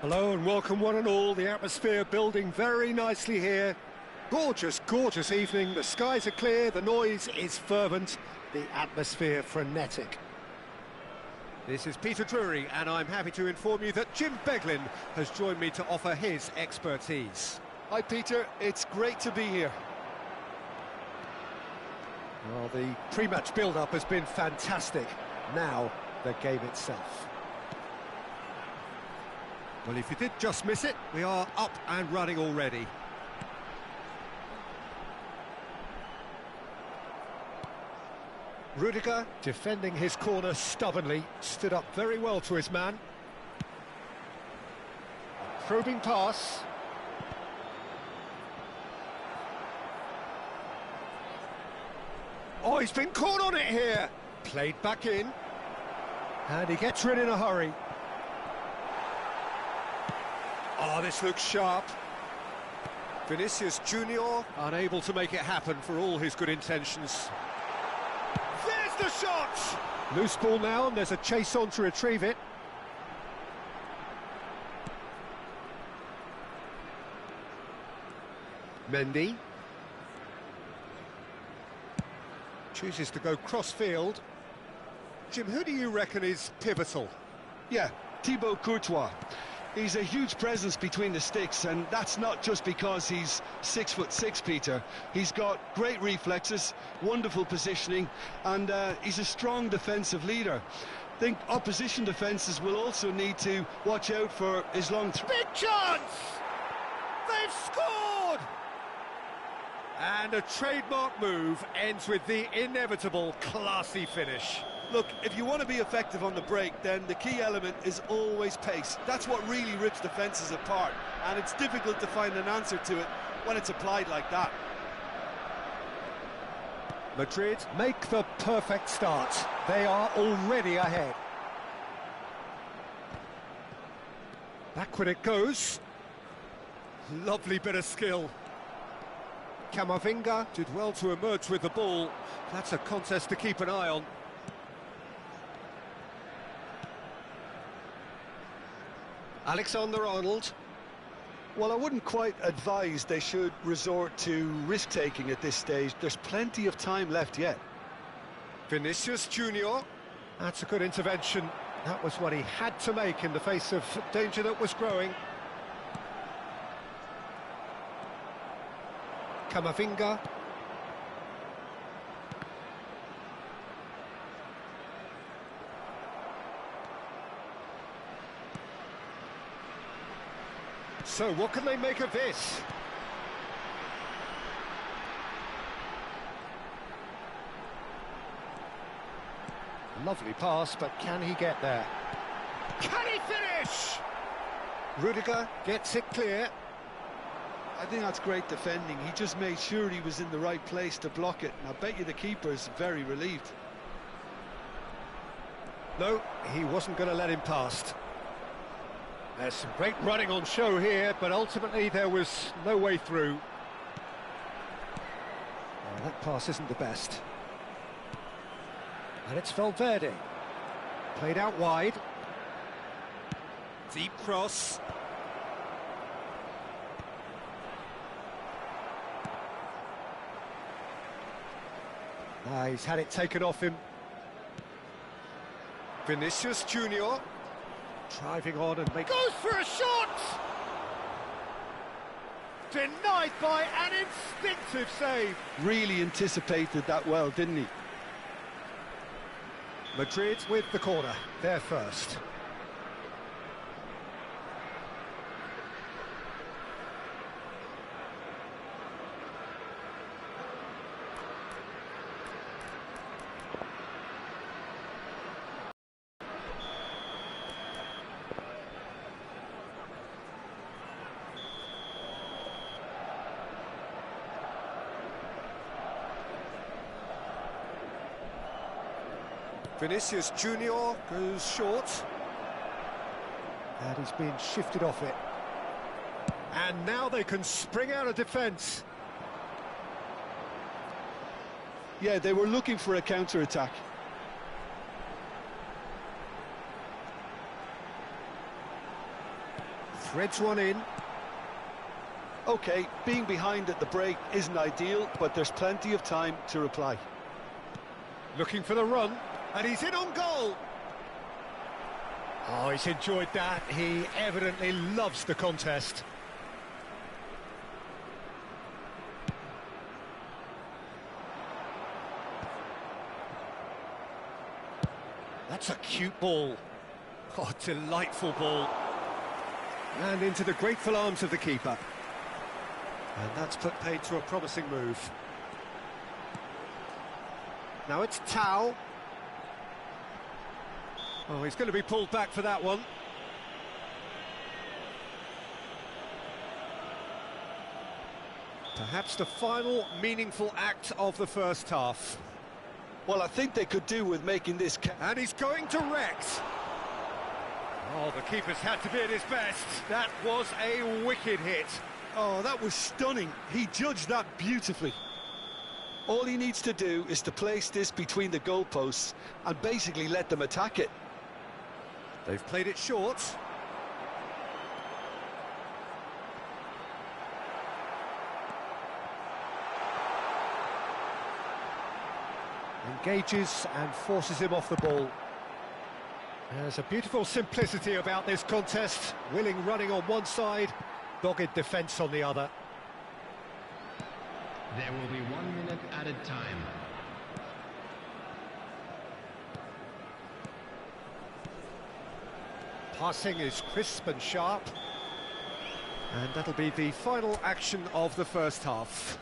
Hello and welcome one and all. The atmosphere building very nicely here. Gorgeous, gorgeous evening. The skies are clear, the noise is fervent, the atmosphere frenetic. This is Peter Drury and I'm happy to inform you that Jim Beglin has joined me to offer his expertise. Hi Peter, it's great to be here. Well, the pre-match build-up has been fantastic. Now, the game itself. Well, if you did just miss it, we are up and running already. Rudiger, defending his corner stubbornly, stood up very well to his man. Probing pass. Oh, he's been caught on it here. Played back in. And he gets rid in a hurry. Oh, this looks sharp. Vinicius Junior unable to make it happen for all his good intentions. There's the shot! Loose ball now, and there's a chase on to retrieve it. Mendy. Chooses to go cross-field. Jim, who do you reckon is pivotal? Yeah, Thibaut Courtois. He's a huge presence between the sticks, and that's not just because he's 6'6", Peter. He's got great reflexes, wonderful positioning, and he's a strong defensive leader. I think opposition defences will also need to watch out for his long Big chance! They've scored! And a trademark move ends with the inevitable classy finish. Look, if you want to be effective on the break, then the key element is always pace. That's what really rips defences apart, and it's difficult to find an answer to it when it's applied like that. Madrid make the perfect start. They are already ahead. Backward it goes. Lovely bit of skill. Camavinga did well to emerge with the ball. That's a contest to keep an eye on. Alexander-Arnold. Well, I wouldn't quite advise they should resort to risk-taking at this stage. There's plenty of time left yet. Vinicius Junior. That's a good intervention. That was what he had to make in the face of danger that was growing. Camavinga. So, what can they make of this? Lovely pass, but can he get there? Can he finish? Rudiger gets it clear. I think that's great defending. He just made sure he was in the right place to block it, and I bet you the keeper's very relieved. No, he wasn't going to let him past. There's some great running on show here, but ultimately there was no way through. Oh, that pass isn't the best. And it's Valverde. Played out wide. Deep cross. He's had it taken off him. Vinicius Junior. Driving on and goes for a shot! Denied by an instinctive save. Really anticipated that well, didn't he? Madrid with the corner, they're first. Vinicius Junior goes short. And he's being shifted off it. And now they can spring out of defence. Yeah, they were looking for a counter-attack. Threads one in. OK, being behind at the break isn't ideal, but there's plenty of time to reply. Looking for the run, and he's in on goal. Oh, he's enjoyed that. He evidently loves the contest. That's a cute ball. Oh, delightful ball. And into the grateful arms of the keeper. And that's put paid to a promising move. Now it's Tau. Oh, he's going to be pulled back for that one. Perhaps the final meaningful act of the first half. Well, I think they could do with making this... And he's going to Rex. Oh, the keeper's had to be at his best. That was a wicked hit. Oh, that was stunning. He judged that beautifully. All he needs to do is to place this between the goalposts and basically let them attack it. They've played it short. Engages and forces him off the ball. There's a beautiful simplicity about this contest. Willing running on one side, dogged defence on the other. There will be 1 minute added time. Passing is crisp and sharp. And that'll be the final action of the first half.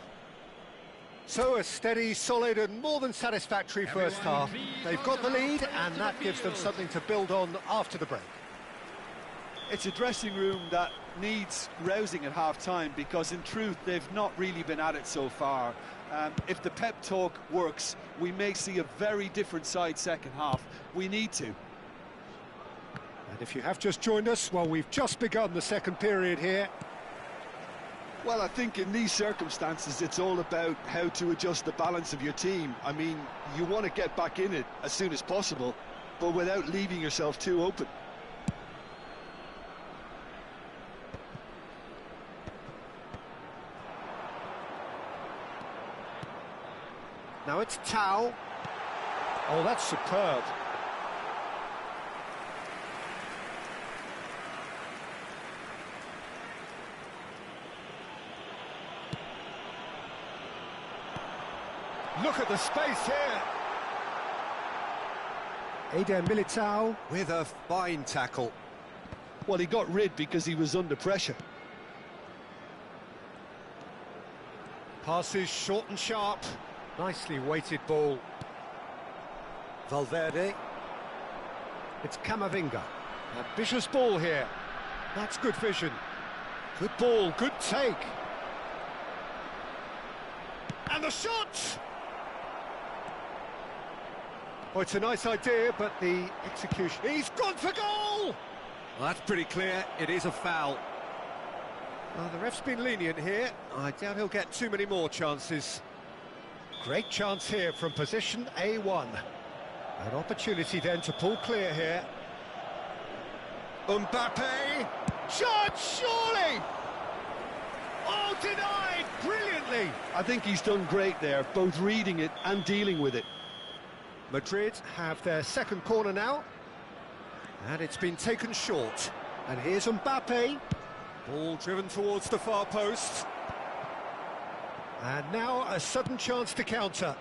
So a steady, solid and more than satisfactory first half. They've got the lead and that gives them something to build on after the break. It's a dressing room that needs rousing at half-time because in truth they've not really been at it so far. If the pep talk works, we may see a very different side second half. We need to. And if you have just joined us, well, we've just begun the second period here. Well, I think in these circumstances it's all about how to adjust the balance of your team. I mean, you want to get back in it as soon as possible, but without leaving yourself too open. Now it's Tau. Oh, that's superb. Look at the space here. Eder Militao with a fine tackle. Well, he got rid because he was under pressure. Passes short and sharp. Nicely weighted ball. Valverde. It's Camavinga. Ambitious ball here. That's good vision. Good ball, good take. And the shot! Oh, it's a nice idea, but the execution... He's gone for goal! Well, that's pretty clear. It is a foul. Well, the ref's been lenient here. I doubt he'll get too many more chances. Great chance here from position A1. An opportunity then to pull clear here. Mbappe! Shot, surely! Oh, denied! Brilliantly! I think he's done great there, both reading it and dealing with it. Madrid have their second corner now. And it's been taken short. And here's Mbappe. Ball driven towards the far post. And now a sudden chance to counter.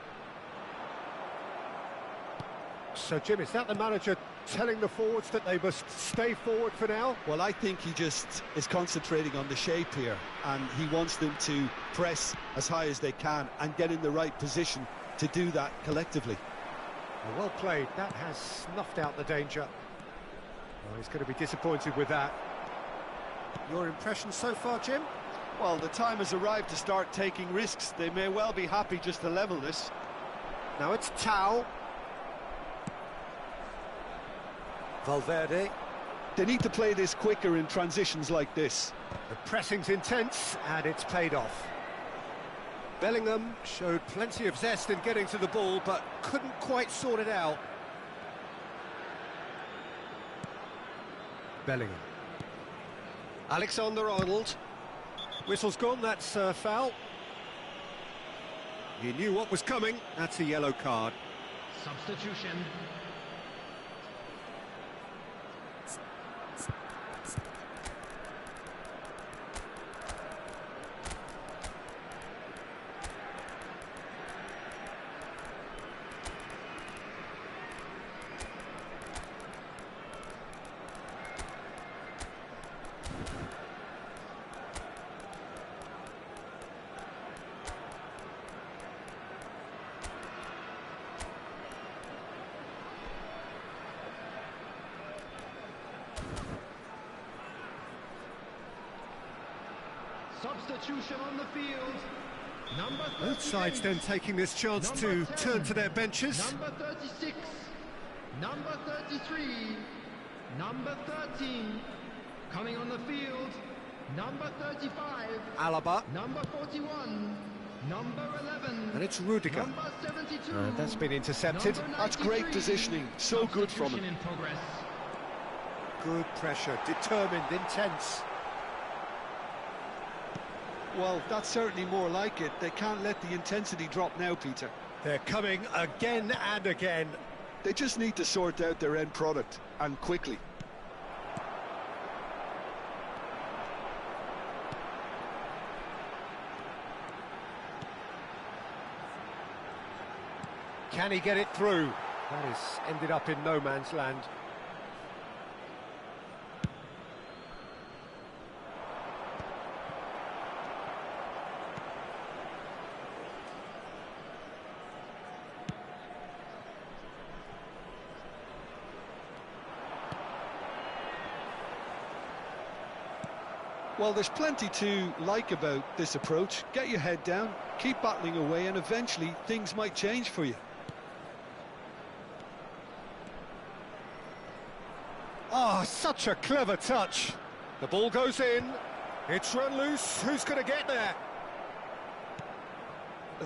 So, Jim, is that the manager telling the forwards that they must stay forward for now? Well, I think he just is concentrating on the shape here, and he wants them to press as high as they can and get in the right position to do that collectively. Well played. That has snuffed out the danger. Oh, he's going to be disappointed with that. Your impression so far, Jim? Well, the time has arrived to start taking risks. They may well be happy just to level this. Now it's Tau. Valverde. They need to play this quicker in transitions like this. The pressing's intense, and it's paid off. Bellingham showed plenty of zest in getting to the ball, but couldn't quite sort it out. Bellingham. Alexander-Arnold. Whistle's gone, that's a foul. He knew what was coming, that's a yellow card. Substitution. Substitution on the field. Number 38. Both sides then taking this chance to turn to their benches. Number 36. Number 33. Number 13. Coming on the field. Number 35. Alaba. Number 41. Number 11. And it's Rudiger. Number 72. That's been intercepted. That's great positioning, so good from him. In progress. Good pressure, determined, intense. Well, that's certainly more like it. They can't let the intensity drop now, Peter. They're coming again and again. They just need to sort out their end product, and quickly. Can he get it through? That has ended up in no man's land. Well, there's plenty to like about this approach. Get your head down, keep battling away, and eventually things might change for you. Ah, such a clever touch. The ball goes in. It's run loose. Who's going to get there?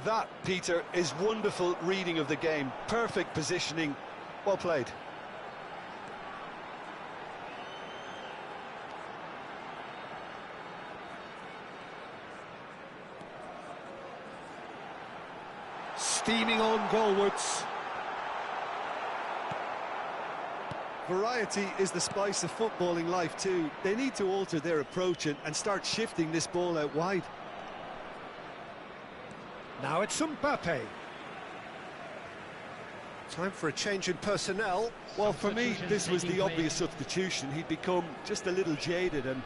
That, Peter, is wonderful reading of the game. Perfect positioning. Well played. Steaming on goalwards. Variety is the spice of footballing life too. They need to alter their approach and start shifting this ball out wide. Now it's Mbappe. Time for a change in personnel. Well, for me, this was the obvious substitution. He'd become just a little jaded, and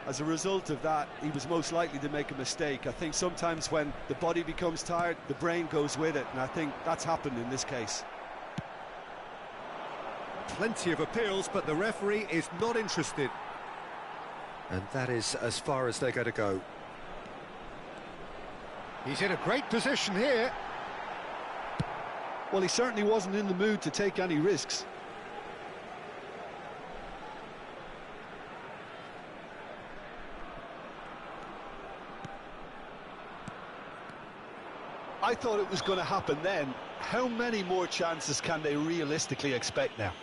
as a result of that, he was most likely to make a mistake. I think sometimes when the body becomes tired, the brain goes with it, and I think that's happened in this case. Plenty of appeals, but the referee is not interested. And that is as far as they're going to go. He's in a great position here. Well, he certainly wasn't in the mood to take any risks. I thought it was going to happen then. How many more chances can they realistically expect now?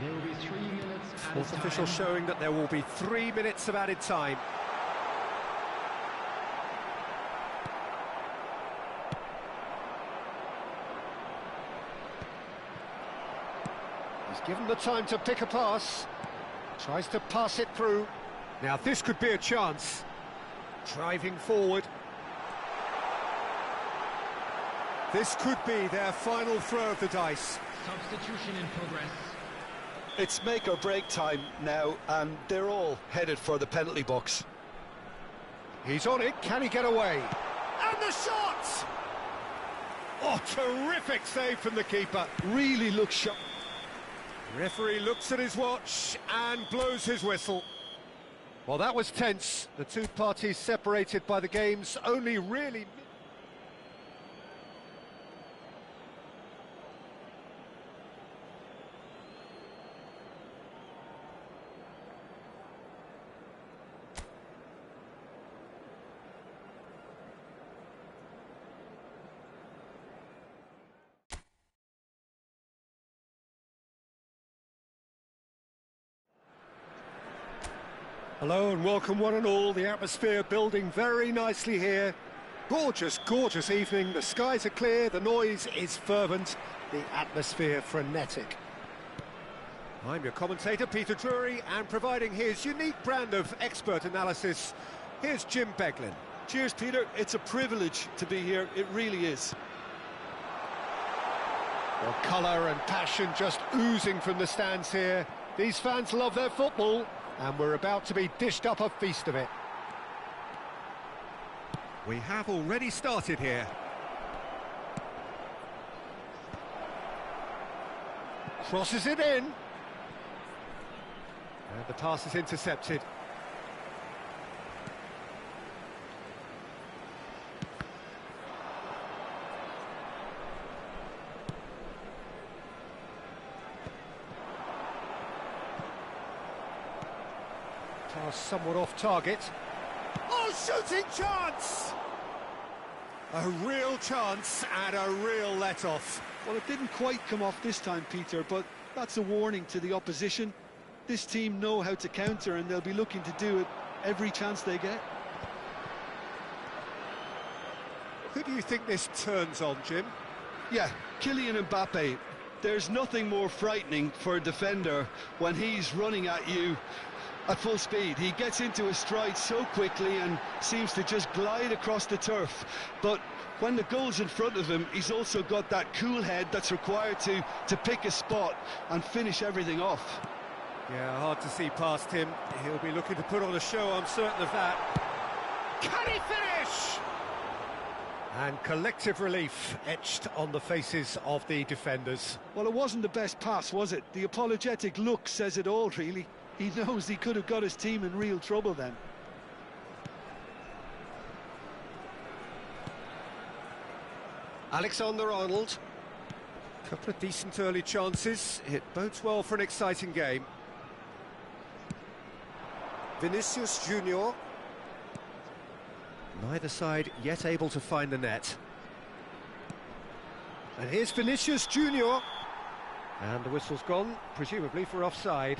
There will be 3 minutes added Fourth official time. showing that there will be 3 minutes of added time. He's given the time to pick a pass. Tries to pass it through. Now this could be a chance. Driving forward. This could be their final throw of the dice. Substitution in progress. It's make or break time now, and they're all headed for the penalty box. He's on it, can he get away? And the shot! Oh, terrific save from the keeper. Really looks sharp. Referee looks at his watch and blows his whistle. Well, that was tense. The two parties separated by the game's only really... Hello and welcome one and all. The atmosphere building very nicely here. Gorgeous, gorgeous evening. The skies are clear, the noise is fervent, the atmosphere frenetic. I'm your commentator, Peter Drury, and providing his unique brand of expert analysis, here's Jim Beglin. Cheers, Peter. It's a privilege to be here. It really is. Well, colour and passion just oozing from the stands here. These fans love their football, and we're about to be dished up a feast of it. We have already started here. Crosses it in. And the pass is intercepted. Pass somewhat off target. Oh, shooting chance! A real chance and a real let-off. Well, it didn't quite come off this time, Peter, but that's a warning to the opposition. This team know how to counter, and they'll be looking to do it every chance they get. Who do you think this turns on, Jim? Yeah, Kylian Mbappe. There's nothing more frightening for a defender when he's running at you at full speed. He gets into a stride so quickly and seems to just glide across the turf. But when the goal's in front of him, he's also got that cool head that's required to pick a spot and finish everything off. Yeah, hard to see past him. He'll be looking to put on a show, I'm certain of that. Can he finish? And collective relief etched on the faces of the defenders. Well, it wasn't the best pass, was it? The apologetic look says it all, really. He knows he could have got his team in real trouble then. Alexander-Arnold. Couple of decent early chances. It bodes well for an exciting game. Vinicius Junior. Neither side yet able to find the net. And here's Vinicius Junior. And the whistle's gone, presumably for offside.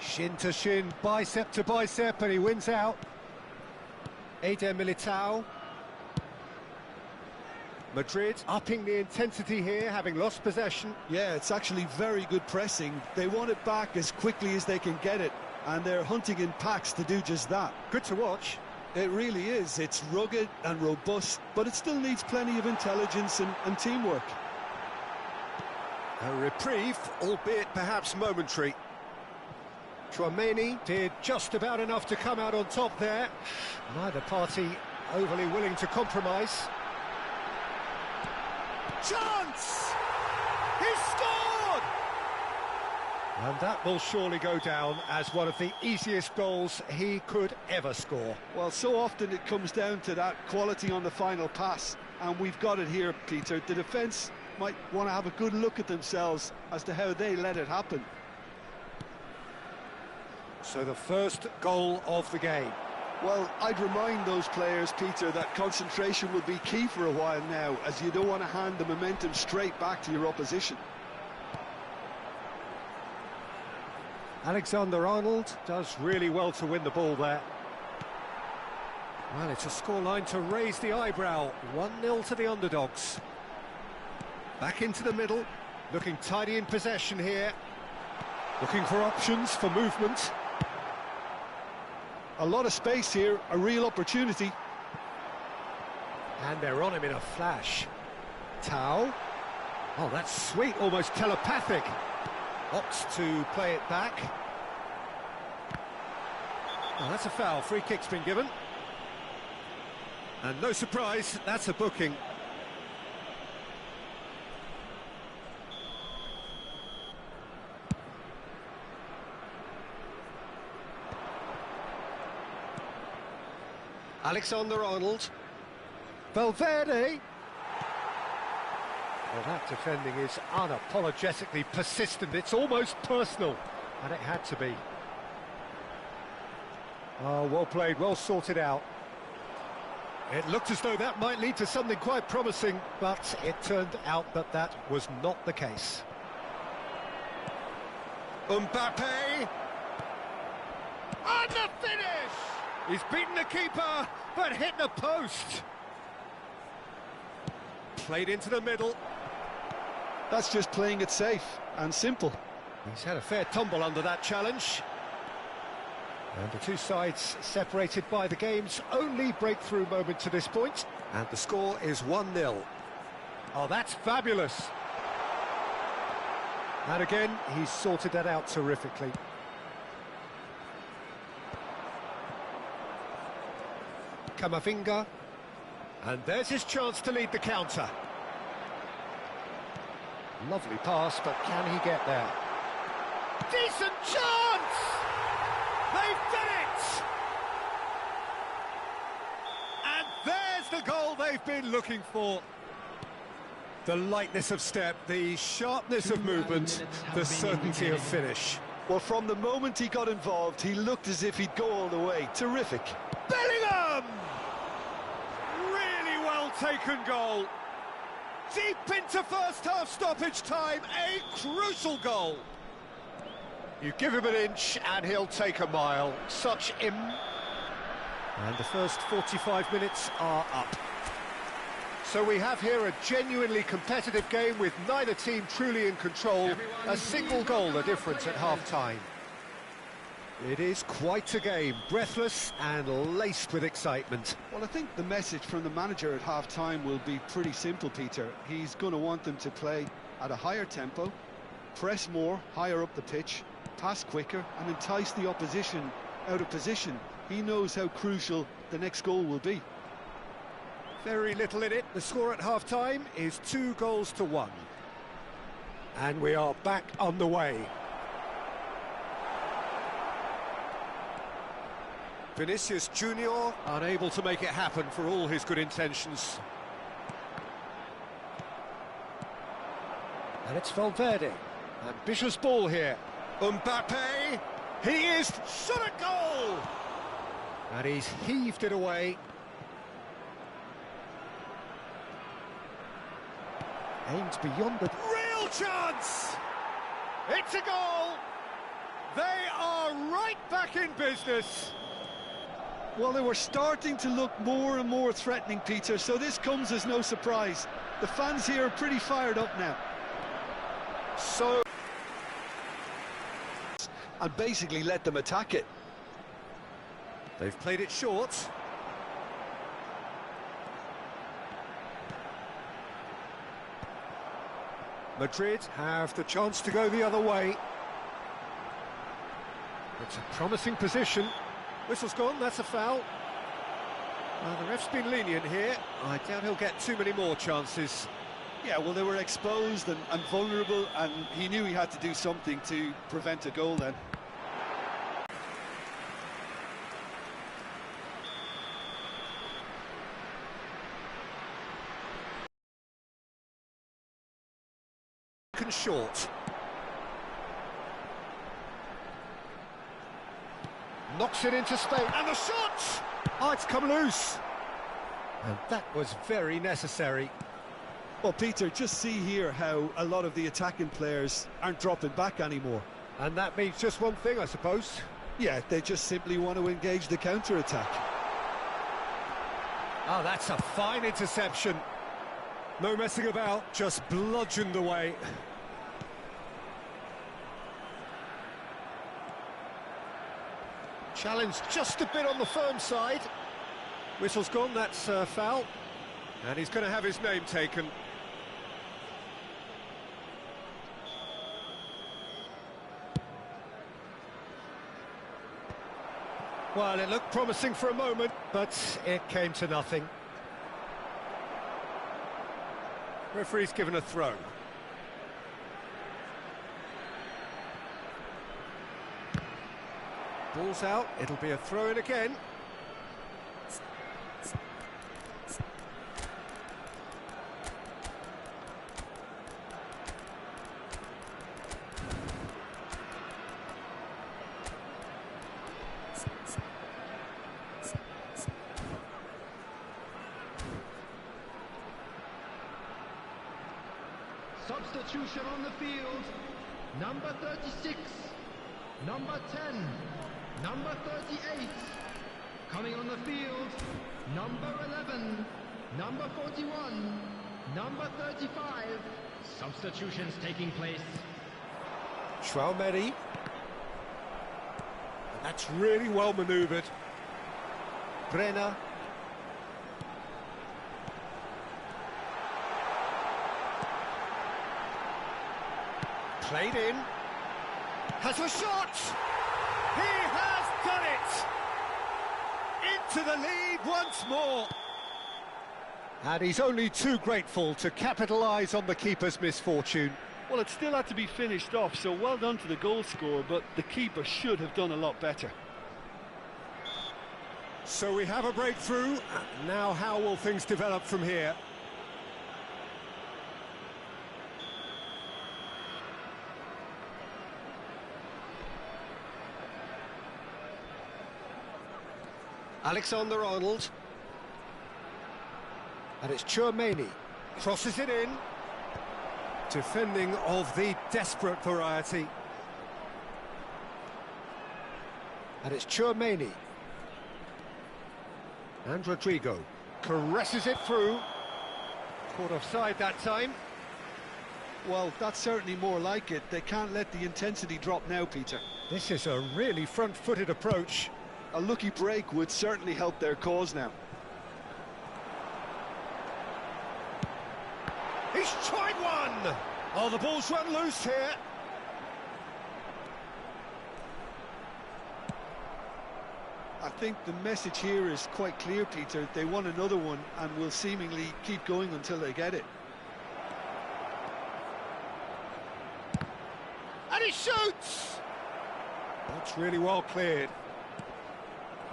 Shin to shin, bicep to bicep, and he wins out. Eder Militao. Madrid upping the intensity here, having lost possession. Yeah, it's actually very good pressing. They want it back as quickly as they can get it, and they're hunting in packs to do just that. Good to watch. It really is. It's rugged and robust, but it still needs plenty of intelligence and teamwork. A reprieve, albeit perhaps momentary. Tchouaméni did just about enough to come out on top there. Neither party overly willing to compromise. Chance! He scored! And that will surely go down as one of the easiest goals he could ever score. Well, so often it comes down to that quality on the final pass, and we've got it here, Peter. The defence might want to have a good look at themselves as to how they let it happen. So the first goal of the game. Well, I'd remind those players, Peter, that concentration will be key for a while now, as you don't want to hand the momentum straight back to your opposition. Alexander-Arnold does really well to win the ball there. Well, it's a scoreline to raise the eyebrow. 1-0 to the underdogs. Back into the middle, looking tidy in possession here. Looking for options for movement. A lot of space here, a real opportunity. And they're on him in a flash. Tau. Oh, that's sweet, almost telepathic. Opts to play it back. Oh, that's a foul. Free kick's been given. And no surprise, that's a booking. Alexander-Arnold. Valverde. Well, that defending is unapologetically persistent. It's almost personal, and it had to be. Oh, well played, well sorted out. It looked as though that might lead to something quite promising, but it turned out that that was not the case. Mbappe! And the finish! He's beaten the keeper, but hit the post. Played into the middle. That's just playing it safe and simple. He's had a fair tumble under that challenge. And the two sides separated by the game's only breakthrough moment to this point. And the score is 1-0. Oh, that's fabulous. And again, he's sorted that out terrifically. Kamavinga. And there's his chance to lead the counter. Lovely pass, but can he get there? Decent chance! They've done it! And there's the goal they've been looking for. The lightness of step, the sharpness of movement, the certainty of finish. Well, from the moment he got involved, he looked as if he'd go all the way. Terrific. Bellingham! Really well taken goal. Deep into first-half stoppage time, a crucial goal. You give him an inch and he'll take a mile. And the first 45 minutes are up. So we have here a genuinely competitive game with neither team truly in control. A single goal the difference at half-time. It is quite a game, breathless and laced with excitement. Well, I think the message from the manager at half-time will be pretty simple, Peter. He's going to want them to play at a higher tempo, press more, higher up the pitch, pass quicker and entice the opposition out of position. He knows how crucial the next goal will be. Very little in it. The score at half-time is 2-1. And we are back on the way. Vinicius Junior unable to make it happen for all his good intentions. And it's Valverde. Ambitious ball here. Mbappe, he is shot at goal! And he's heaved it away. Aims beyond the... Real chance! It's a goal! They are right back in business. Well, they were starting to look more and more threatening, Peter, so this comes as no surprise. The fans here are pretty fired up now. So... and basically let them attack it. They've played it short. Madrid have the chance to go the other way. It's a promising position. Whistle's gone, that's a foul. Well, the ref's been lenient here. I doubt he'll get too many more chances. Yeah, well, they were exposed and vulnerable, and he knew he had to do something to prevent a goal then. Short. Knocks it into space, and the shot! Oh, it's come loose. And that was very necessary. Well, Peter, just see here how a lot of the attacking players aren't dropping back anymore. And that means just one thing, I suppose. Yeah, they just simply want to engage the counter-attack. Oh, that's a fine interception. No messing about, just bludgeoned away. Challenge just a bit on the firm side. Whistle's gone, that's a foul. And he's going to have his name taken. Well, it looked promising for a moment, but it came to nothing. Referee's given a throw. Ball's out, it'll be a throw-in again. Substitution on the field. Number 36. Number 10. Number 38. Coming on the field. Number 11. Number 41. Number 35. Substitutions taking place. Traumeri. That's really well manoeuvred. Brenner. Played in. Has a shot! He has done it! Into the lead once more. And he's only too grateful to capitalise on the keeper's misfortune. Well, it still had to be finished off, so well done to the goal scorer, but the keeper should have done a lot better. So we have a breakthrough. Now how will things develop from here? Alexander-Arnold. And it's Traumeri. Crosses it in. Defending of the desperate variety. And it's Traumeri. And Rodrigo caresses it through. Caught offside that time. Well, that's certainly more like it. They can't let the intensity drop now, Peter. This is a really front-footed approach. A lucky break would certainly help their cause now. He's tried one! Oh, the ball's run loose here. I think the message here is quite clear, Peter. They want another one and will seemingly keep going until they get it. And he shoots! That's really well cleared.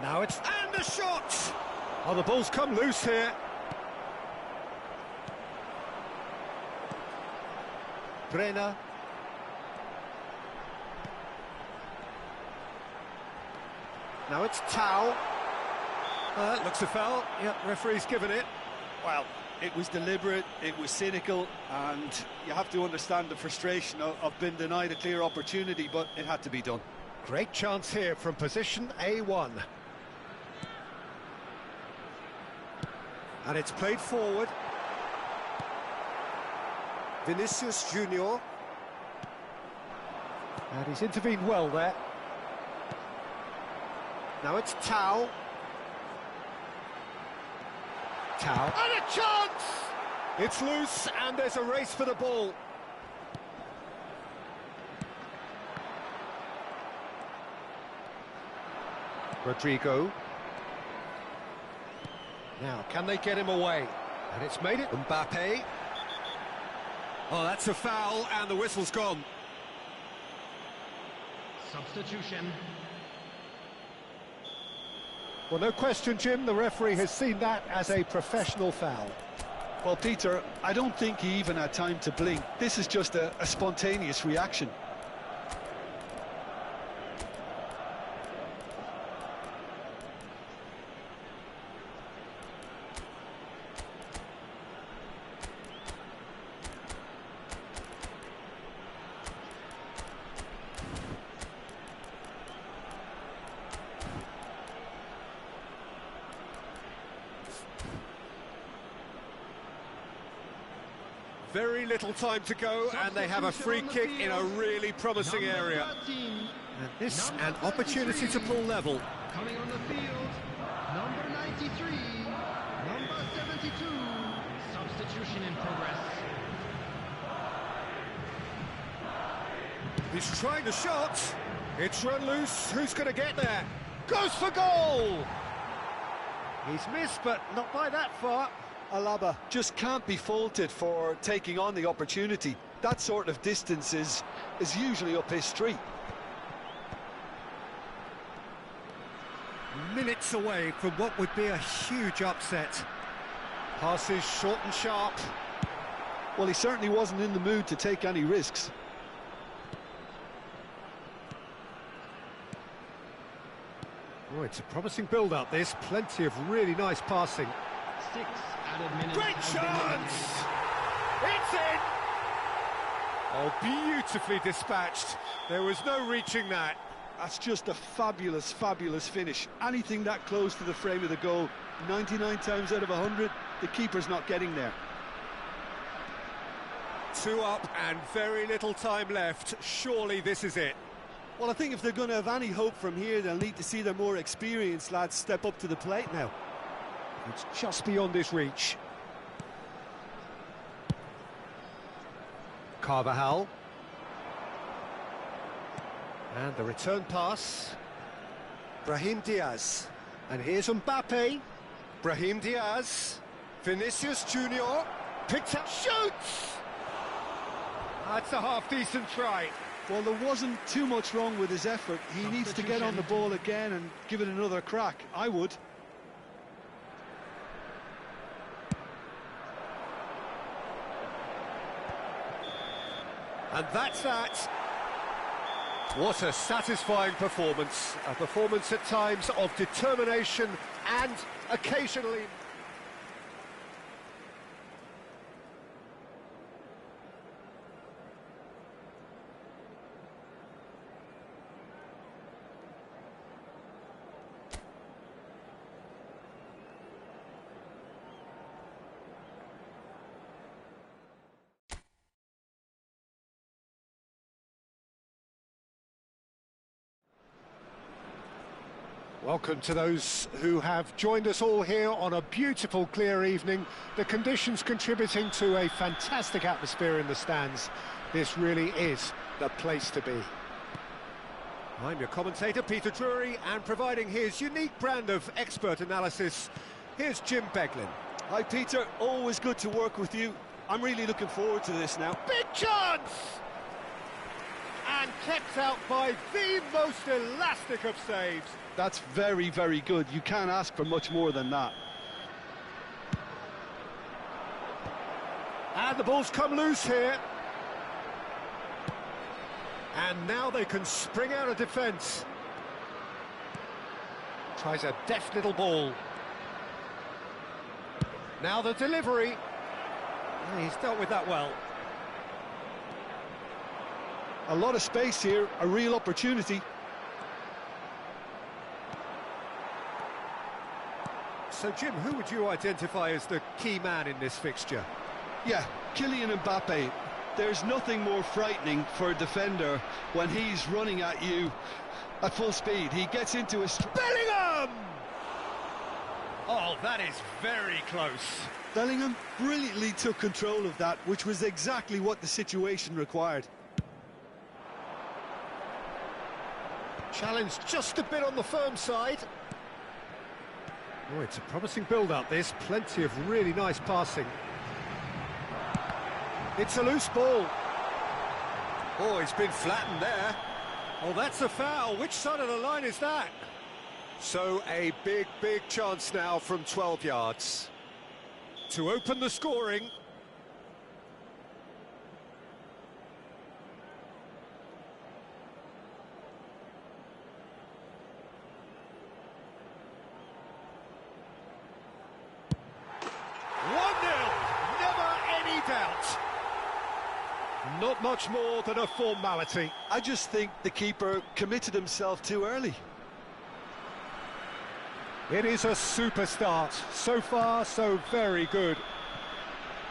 Now it's... And the shot! Oh, the ball's come loose here. Brenner. Now it's Tau. Looks a foul. Yep, referee's given it. Well, it was deliberate, it was cynical, and you have to understand the frustration of being denied a clear opportunity, but it had to be done. Great chance here from position A1. And it's played forward. Vinicius Junior. And he's intervened well there. Now it's Tau. Tau. And a chance! It's loose, and there's a race for the ball. Rodrigo. Now, can they get him away? And it's made it. Mbappe. Oh, that's a foul, and the whistle's gone. Substitution. Well, no question, Jim, the referee has seen that as a professional foul. Well, Peter, I don't think he even had time to blink. This is just a spontaneous reaction. Very little time to go, and they have a free kick in a really promising area. And this an opportunity to pull level. Coming on the field, number 93, number 72. Substitution in progress. He's trying the shot. It's run loose. Who's going to get there? Goes for goal! He's missed, but not by that far. Alaba just can't be faulted for taking on the opportunity. That sort of distance is usually up his street. Minutes away from what would be a huge upset. Passes short and sharp. Well, he certainly wasn't in the mood to take any risks. Oh, it's a promising build-up, this. Plenty of really nice passing. 6 added minutes. Great chance! It's in! Oh, beautifully dispatched. There was no reaching that. That's just a fabulous, fabulous finish. Anything that close to the frame of the goal, 99 times out of 100, the keeper's not getting there. 2 up and very little time left. Surely this is it. Well, I think if they're going to have any hope from here, they'll need to see their more experienced lads step up to the plate now. It's just beyond his reach. Carvajal. And the return pass. Brahim Diaz. And here's Mbappe. Brahim Diaz. Vinicius Junior. Picked up, shoots! That's a half-decent try. Well, there wasn't too much wrong with his effort. He needs to get on the ball again and give it another crack. I would. And that's that. What a satisfying performance. A performance at times of determination and occasionally... Welcome to those who have joined us all here on a beautiful, clear evening. The conditions contributing to a fantastic atmosphere in the stands. This really is the place to be. I'm your commentator, Peter Drury, and providing his unique brand of expert analysis, here's Jim Beglin. Hi, Peter. Always good to work with you. I'm really looking forward to this now. Big chance! And kept out by the most elastic of saves. That's very, very good. You can't ask for much more than that. And the ball's come loose here. And now they can spring out of defence. Tries a deft little ball. Now the delivery. He's dealt with that well. A lot of space here, a real opportunity. So, Jim, who would you identify as the key man in this fixture? Yeah, Kylian Mbappe. There's nothing more frightening for a defender when he's running at you at full speed. He gets into a... Bellingham! Oh, that is very close. Bellingham brilliantly took control of that, which was exactly what the situation required. Challenge just a bit on the firm side. Oh, it's a promising build-up, this. Plenty of really nice passing. It's a loose ball. Oh, he's been flattened there. Oh, that's a foul. Which side of the line is that? So, a big, big chance now from 12 yards. To open the scoring. Not much more than a formality. I just think the keeper committed himself too early. It is a super start. So far, so very good.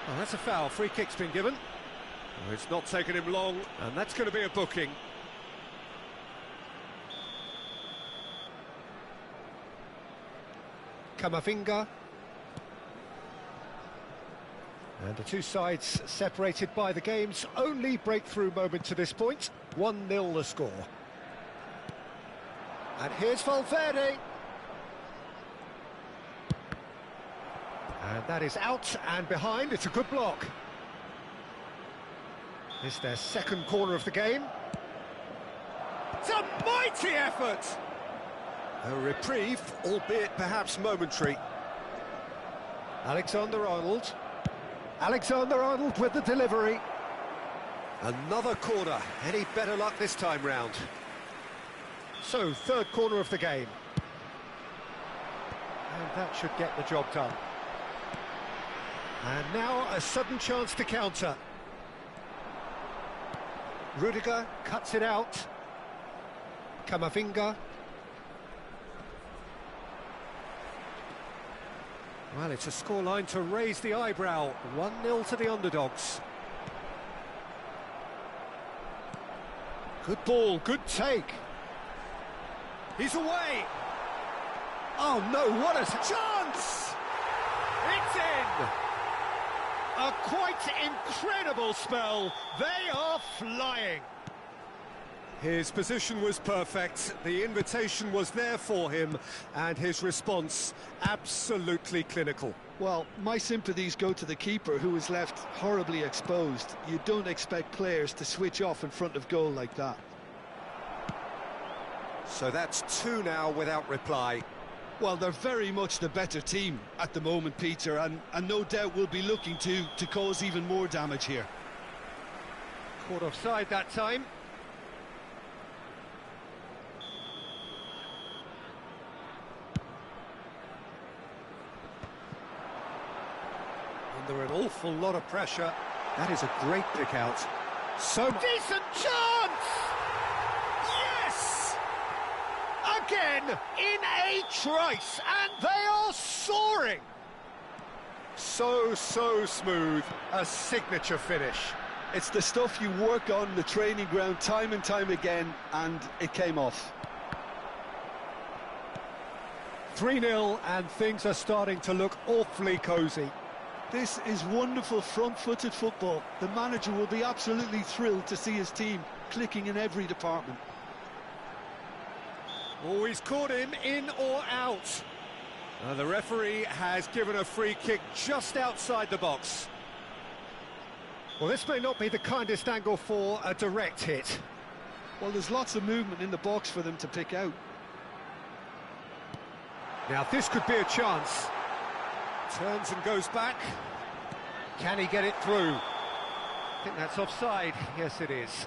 Well, that's a foul. Free kick's been given. Oh, it's not taken him long, and that's going to be a booking. Camavinga. And the two sides separated by the game's only breakthrough moment to this point. 1-0 the score. And here's Valverde. And that is out and behind. It's a good block. It's their second corner of the game. It's a mighty effort! A reprieve, albeit perhaps momentary. Alexander-Arnold. Alexander-Arnold with the delivery. Another corner. Any better luck this time round? So, third corner of the game. And that should get the job done. And now a sudden chance to counter. Rudiger cuts it out. Camavinga. Well, it's a scoreline to raise the eyebrow. 1-0 to the underdogs. Good ball, good take. He's away. Oh no, what a chance! It's in! A quite incredible spell. They are flying. His position was perfect, the invitation was there for him, and his response absolutely clinical. Well, my sympathies go to the keeper, who was left horribly exposed. You don't expect players to switch off in front of goal like that. So that's 2 now without reply. Well, they're very much the better team at the moment, Peter, and no doubt will be looking to cause even more damage here. Caught offside that time. Under an awful lot of pressure. That is a great pick out. So decent chance! Yes! Again, in a trice, and they are soaring! So smooth, a signature finish. It's the stuff you work on the training ground time and time again, and it came off. 3-0, and things are starting to look awfully cosy. This is wonderful front-footed football. The manager will be absolutely thrilled to see his team clicking in every department. Oh, he's caught him in or out. The referee has given a free kick just outside the box. Well, this may not be the kindest angle for a direct hit. Well, there's lots of movement in the box for them to pick out. Now, this could be a chance. Turns and goes back. Can he get it through? I think that's offside. Yes, it is.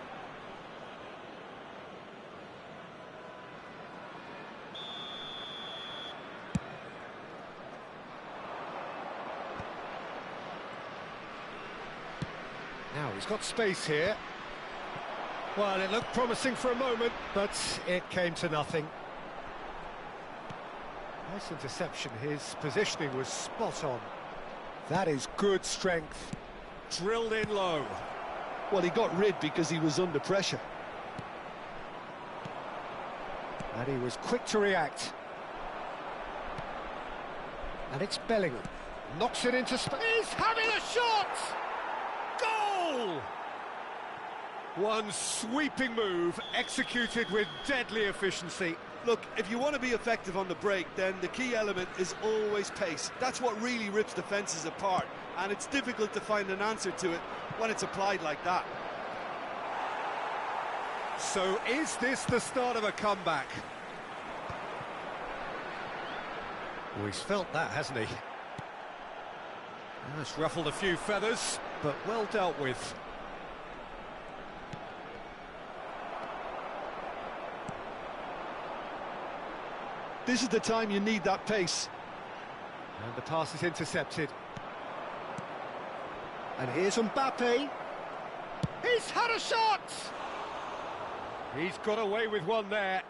Now, he's got space here. Well, it looked promising for a moment, but it came to nothing. Nice interception, his positioning was spot on. That is good strength. Drilled in low. Well, he got rid because he was under pressure. And he was quick to react. And it's Bellingham. Knocks it into space. He's having a shot! Goal! One sweeping move, executed with deadly efficiency. Look, if you want to be effective on the break, then the key element is always pace. That's what really rips defences apart, and it's difficult to find an answer to it when it's applied like that. So is this the start of a comeback? Well, he's felt that, hasn't he? It's ruffled a few feathers, but well dealt with. This is the time you need that pace. And the pass is intercepted. And here's Mbappe. He's had a shot! He's got away with one there.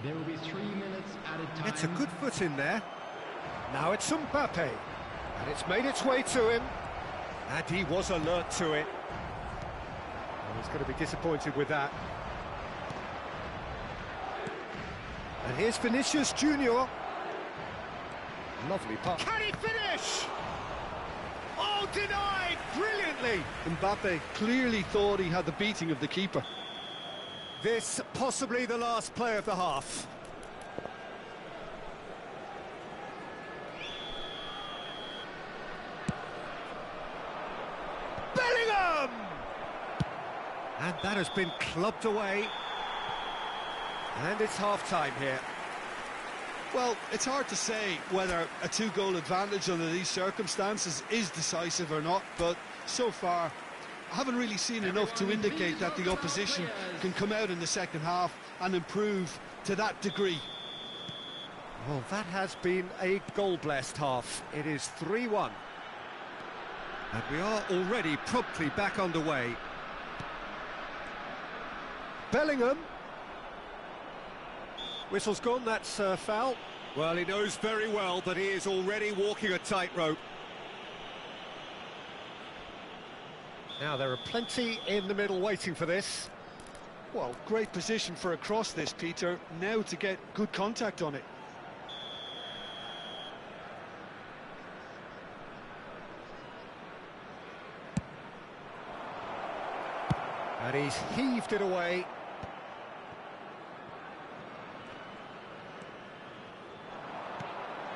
There will be 3 minutes added time. It's a good foot in there. Now it's Mbappe. And it's made its way to him. And he was alert to it. Oh, he's going to be disappointed with that. And here's Vinicius Junior. Lovely pass. Can he finish? Oh, denied brilliantly. Mbappe clearly thought he had the beating of the keeper. This possibly the last play of the half. Bellingham! And that has been clubbed away. And it's half-time here. Well, it's hard to say whether a 2-goal advantage under these circumstances is decisive or not, but so far I haven't really seen enough to indicate that the opposition can come out in the second half and improve to that degree. Well, that has been a goal-blessed half. It is 3-1. And we are already promptly back underway. Bellingham. Whistle's gone, that's a foul. Well, he knows very well that he is already walking a tightrope. Now, there are plenty in the middle waiting for this. Well, great position for a cross this, Peter. Now to get good contact on it. And he's heaved it away.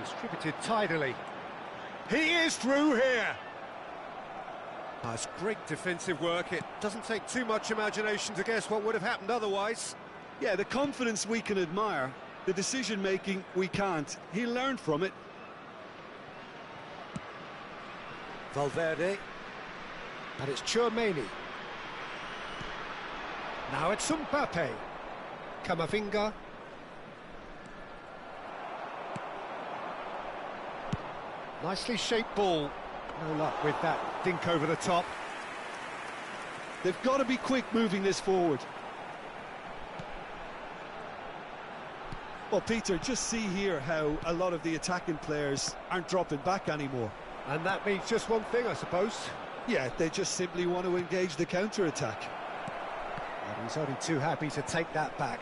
Distributed tidily. He is through here. That's great defensive work. It doesn't take too much imagination to guess what would have happened otherwise. Yeah, the confidence we can admire, the decision-making we can't. He learned from it. Valverde. And it's Chouameni. Now it's Mbappe. Camavinga. Nicely shaped ball. No luck with that dink over the top. They've got to be quick moving this forward. Well, Peter, just see here how a lot of the attacking players aren't dropping back anymore. And that means just one thing, I suppose. Yeah, they just simply want to engage the counter-attack. And he's only too happy to take that back.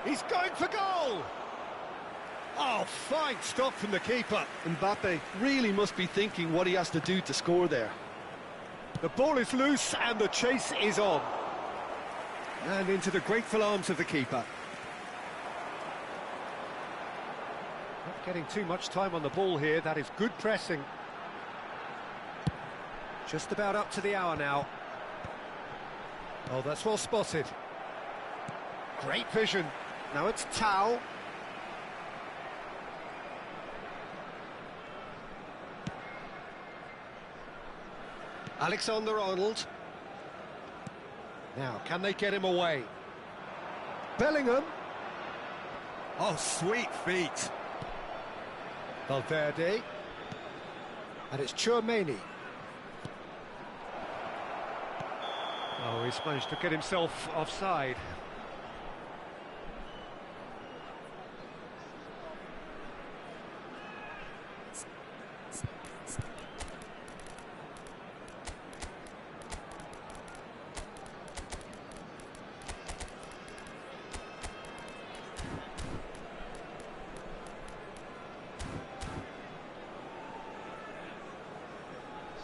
He's going for goal! Oh, fine stop from the keeper. Mbappe really must be thinking what he has to do to score there. The ball is loose and the chase is on. And into the grateful arms of the keeper. Not getting too much time on the ball here. That is good pressing. Just about up to the hour now. Oh, that's well spotted. Great vision. Now it's Tau. Alexander-Arnold. Now, can they get him away? Bellingham. Oh, sweet feet. Valverde. And it's Chouameni. Oh, he's managed to get himself offside.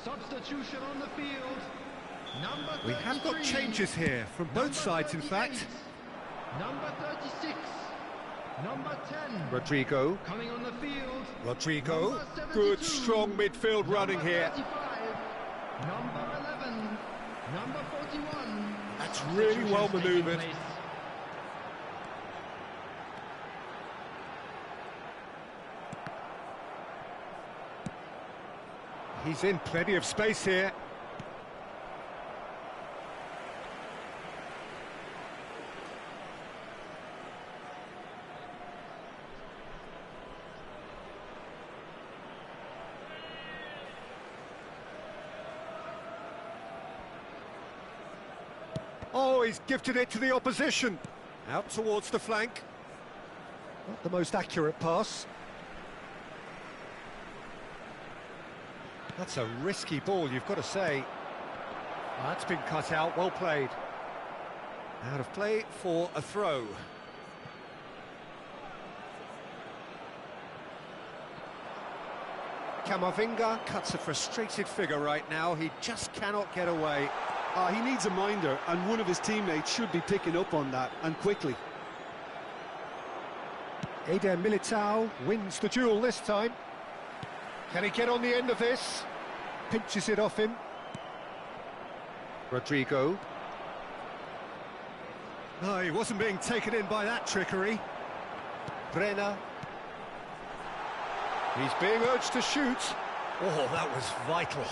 Substitution on the field. Number 33. We have got changes here from both sides, in fact. Number 36. Number 10. Rodrigo. Coming on the field. Rodrigo. Number 72. Good, strong midfield running here. 35. Number 11. Number 41. That's really well Substitutions taking manoeuvred. place. He's in plenty of space here. Oh, he's gifted it to the opposition. Out towards the flank. Not the most accurate pass. That's a risky ball, you've got to say. That's been cut out, well played. Out of play for a throw. Camavinga cuts a frustrated figure right now. He just cannot get away. He needs a minder, and one of his teammates should be picking up on that, and quickly. Eder Militao wins the duel this time. Can he get on the end of this? Pinches it off him. Rodrigo. No, he wasn't being taken in by that trickery. Brenner. He's being urged to shoot. Oh, that was vital.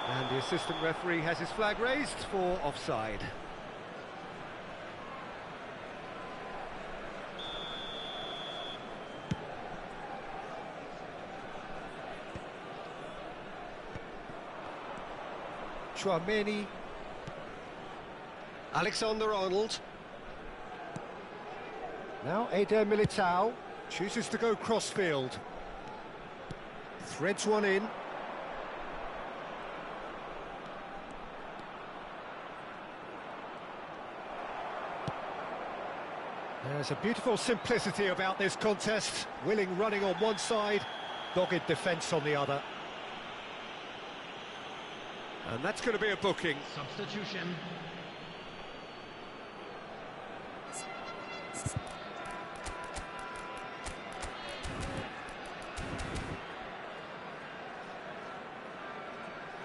And the assistant referee has his flag raised for offside. Chouameni. Alexander-Arnold. Now Eder Militao chooses to go crossfield. Threads one in. There's a beautiful simplicity about this contest. Willing running on one side, dogged defence on the other. And that's going to be a booking. Substitution.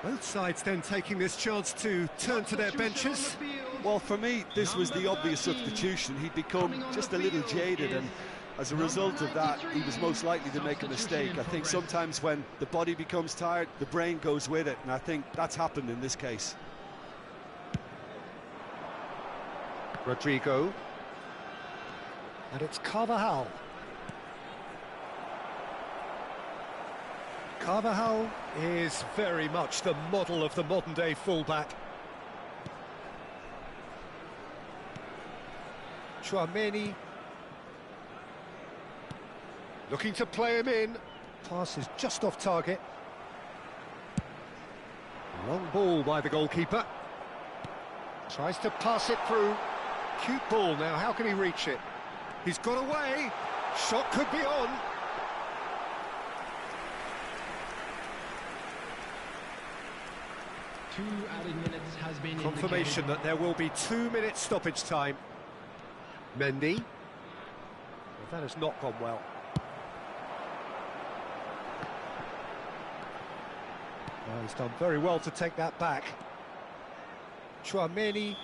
Both sides then taking this chance to turn to their benches. Well, for me, this was the obvious substitution. He'd become just a little jaded, and as a result of that, he was most likely to make a mistake. I think sometimes when the body becomes tired, the brain goes with it, and I think that's happened in this case. Rodrigo. And it's Carvajal. Carvajal is very much the model of the modern-day fullback. Chouameni. Looking to play him in. Pass is just off target. Long ball by the goalkeeper. Tries to pass it through. Cute ball now, how can he reach it? He's got away. Shot could be on. Two added minutes has been Confirmation that there will be 2 minutes stoppage time. Mendy. Well, that has not gone well. Well, he's done very well to take that back. Chouameni.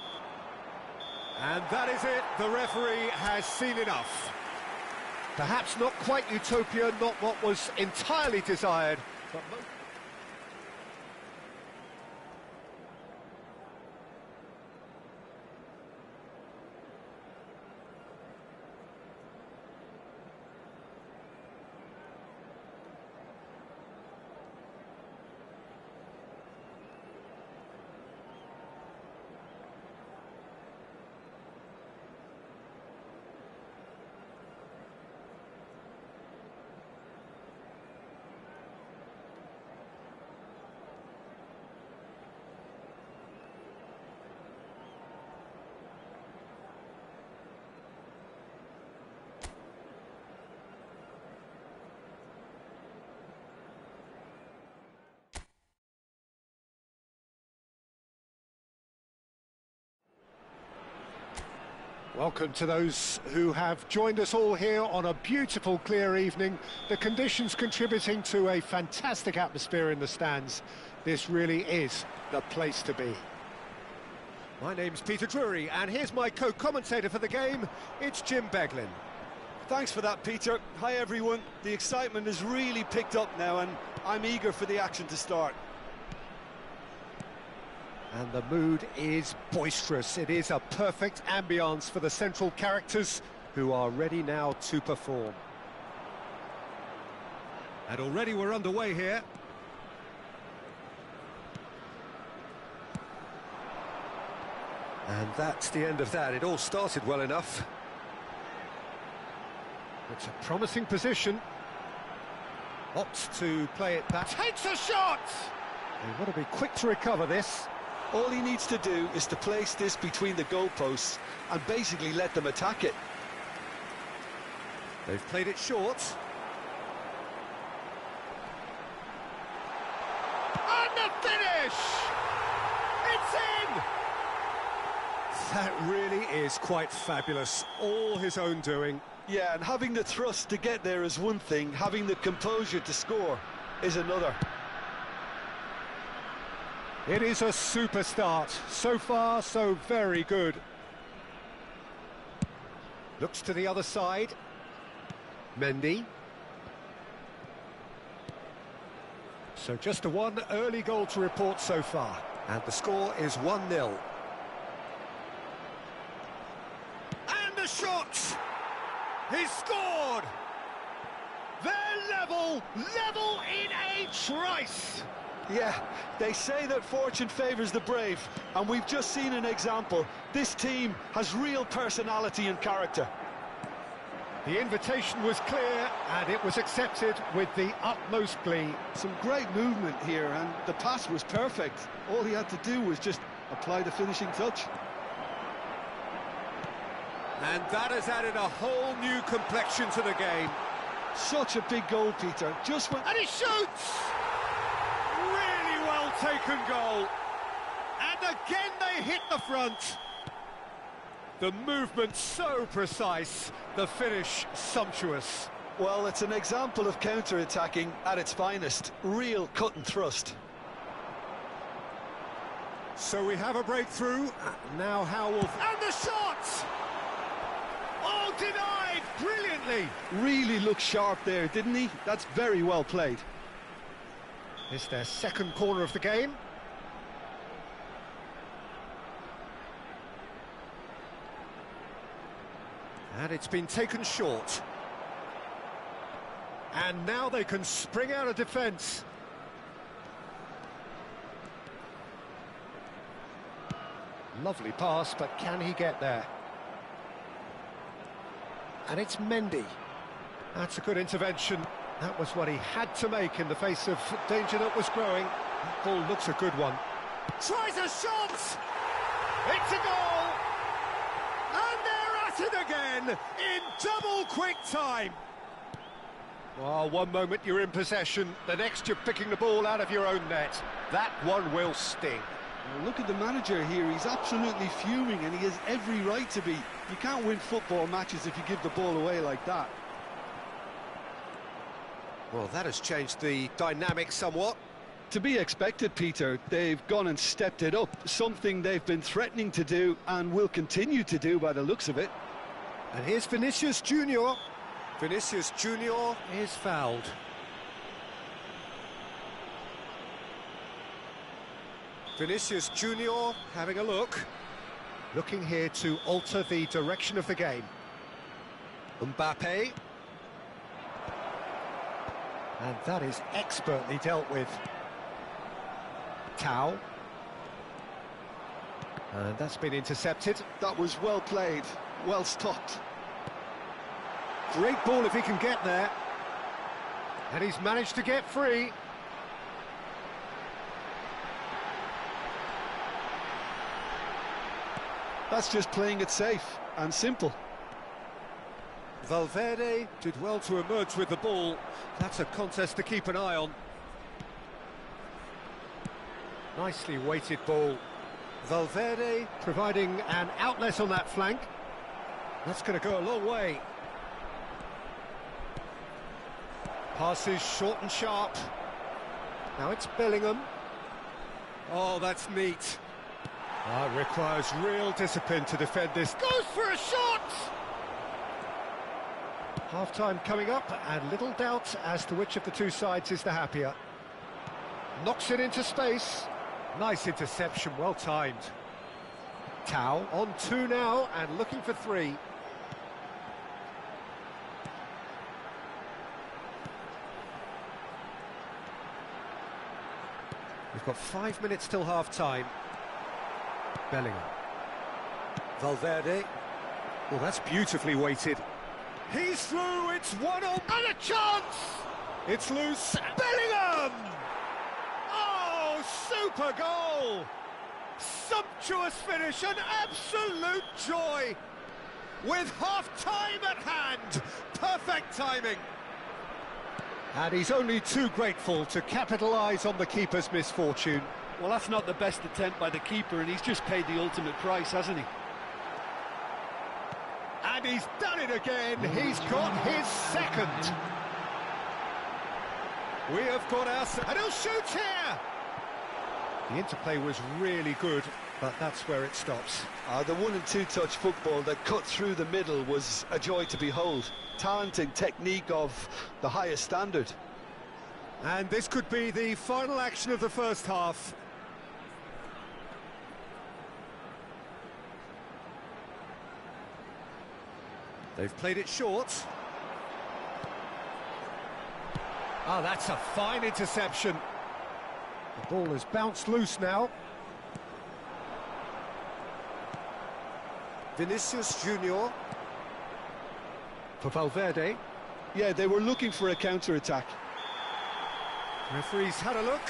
And that is it. The referee has seen enough. Perhaps not quite utopia, not what was entirely desired, but welcome to those who have joined us all here on a beautiful, clear evening. The conditions contributing to a fantastic atmosphere in the stands. This really is the place to be. My name's Peter Drury, and here's my co-commentator for the game. It's Jim Beglin. Thanks for that, Peter. Hi, everyone. The excitement has really picked up now, and I'm eager for the action to start. And the mood is boisterous. It is a perfect ambience for the central characters who are ready now to perform. And already we're underway here. And that's the end of that. It all started well enough. It's a promising position. Opts to play it back. Takes a shot! They've got to be quick to recover this. All he needs to do is to place this between the goalposts and basically let them attack it. They've played it short. And the finish! It's in! That really is quite fabulous. All his own doing. Yeah, and having the thrust to get there is one thing, having the composure to score is another. It is a super start. So far, so very good. Looks to the other side. Mendy. So just a one early goal to report so far. And the score is 1-0. And the shot! He's scored! They're level in a trice! Yeah, they say that fortune favours the brave, and we've just seen an example. This team has real personality and character. The invitation was clear, and it was accepted with the utmost glee. Some great movement here, and the pass was perfect. All he had to do was just apply the finishing touch. And that has added a whole new complexion to the game. Such a big goal, Peter. Just when... And he shoots! Really well taken goal. And again they hit the front. The movement so precise, the finish sumptuous. Well, it's an example of counter-attacking at its finest. Real cut and thrust. So we have a breakthrough. Now how will... And the shot! Oh, denied brilliantly. Really looked sharp there, didn't he? That's very well played. It's their second corner of the game. And it's been taken short. And now they can spring out of defence. Lovely pass, but can he get there? And it's Mendy. That's a good intervention. That was what he had to make in the face of danger that was growing. That ball looks a good one. Tries a shot! It's a goal! And they're at it again in double quick time. Well, one moment you're in possession, the next you're picking the ball out of your own net. That one will sting. Well, look at the manager here, he's absolutely fuming and he has every right to be. You can't win football matches if you give the ball away like that. Well, that has changed the dynamic somewhat. To be expected, Peter. They've gone and stepped it up, something they've been threatening to do and will continue to do by the looks of it. And here's Vinicius Junior. Vinicius Junior is fouled. Vinicius Junior having a look. Looking here to alter the direction of the game. Mbappe. And that is expertly dealt with. Tau. And that's been intercepted. That was well played, well stopped. Great ball if he can get there. And he's managed to get free. That's just playing it safe and simple. Valverde did well to emerge with the ball. That's a contest to keep an eye on. Nicely weighted ball. Valverde providing an outlet on that flank. That's going to go a long way. Passes short and sharp. Now it's Bellingham. Oh, that's neat. It requires real discipline to defend this. Goes for a shot! Half-time coming up, and little doubt as to which of the two sides is the happier. Knocks it into space. Nice interception, well timed. Tau on 2 now, and looking for 3. We've got 5 minutes till half-time. Bellingham. Valverde. Well, that's beautifully weighted. He's through, it's 1-0, and a chance! It's loose, Bellingham! Oh, super goal! Sumptuous finish, an absolute joy! With half-time at hand, perfect timing! And he's only too grateful to capitalise on the keeper's misfortune. Well, that's not the best attempt by the keeper, and he's just paid the ultimate price, hasn't he? And he's done it again. He's got his second. We have got our... And he'll shoot here! The interplay was really good, but that's where it stops. The 1- and 2-touch football that cut through the middle was a joy to behold. Talent and technique of the highest standard. And this could be the final action of the first half. They've played it short. Oh, that's a fine interception. The ball has bounced loose now. Vinicius Junior for Valverde. Yeah, they were looking for a counter-attack. Referee's had a look,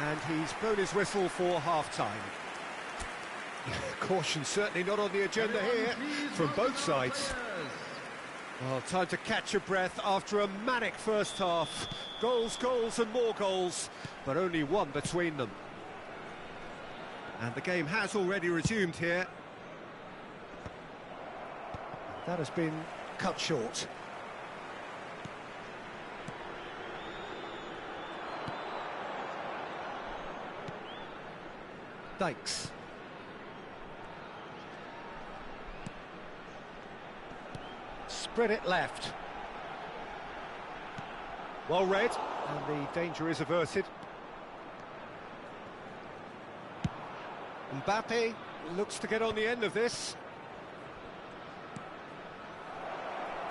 and he's blown his whistle for half-time. Caution certainly not on the agenda here from both sides. Well, time to catch your breath after a manic first half. Goals, goals and more goals, but only one between them. And the game has already resumed here. That has been cut short. Dykes. Spread it left. Well read, and the danger is averted. Mbappe looks to get on the end of this.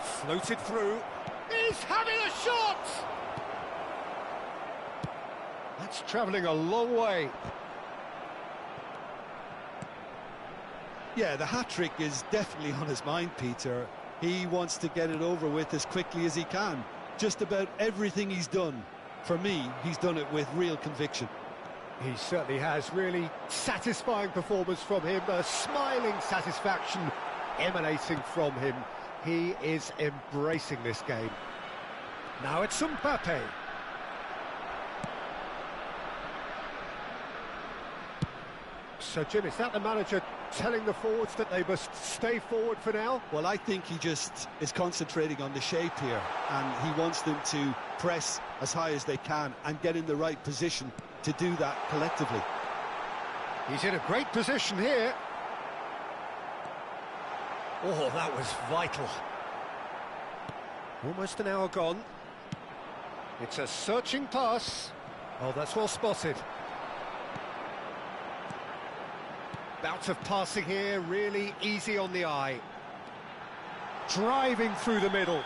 Floated through. He's having a shot! That's travelling a long way. Yeah, the hat-trick is definitely on his mind, Peter. He wants to get it over with as quickly as he can. Just about everything he's done, for me, he's done it with real conviction. He certainly has. Really satisfying performance from him. A smiling satisfaction emanating from him. He is embracing this game. Now it's Mbappe. So, Jim, is that the manager telling the forwards that they must stay forward for now? Well, I think he just is concentrating on the shape here, and he wants them to press as high as they can and get in the right position to do that collectively. He's in a great position here. Oh, that was vital. Almost an hour gone. It's a searching pass. Oh, that's well spotted. Bout of passing here, really easy on the eye. Driving through the middle.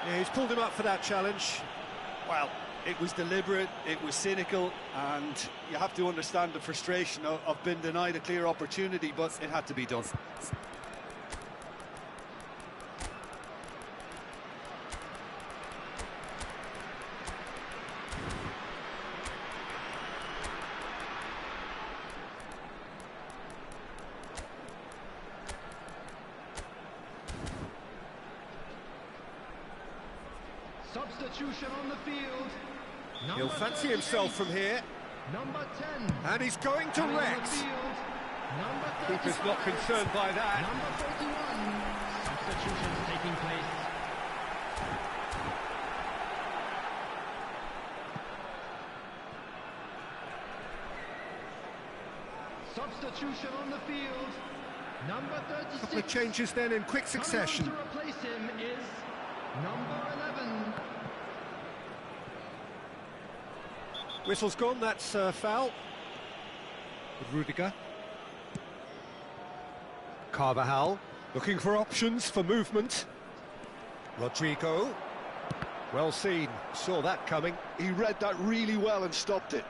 Yeah, he's pulled him up for that challenge. Well, it was deliberate, it was cynical, and you have to understand the frustration of being denied a clear opportunity, but it had to be done. Substitution on the field. He'll fancy himself from here. Number 10. And he's going direct. Keeper's not concerned by that. Number 41. Substitutions taking place. Substitution on the field. Number 36. Couple of changes then in quick succession. Coming on to replace him is number 11. Whistle's gone, that's foul. Rudiger. Carvajal, looking for options for movement. Rodrigo. Well seen, saw that coming. He read that really well and stopped it.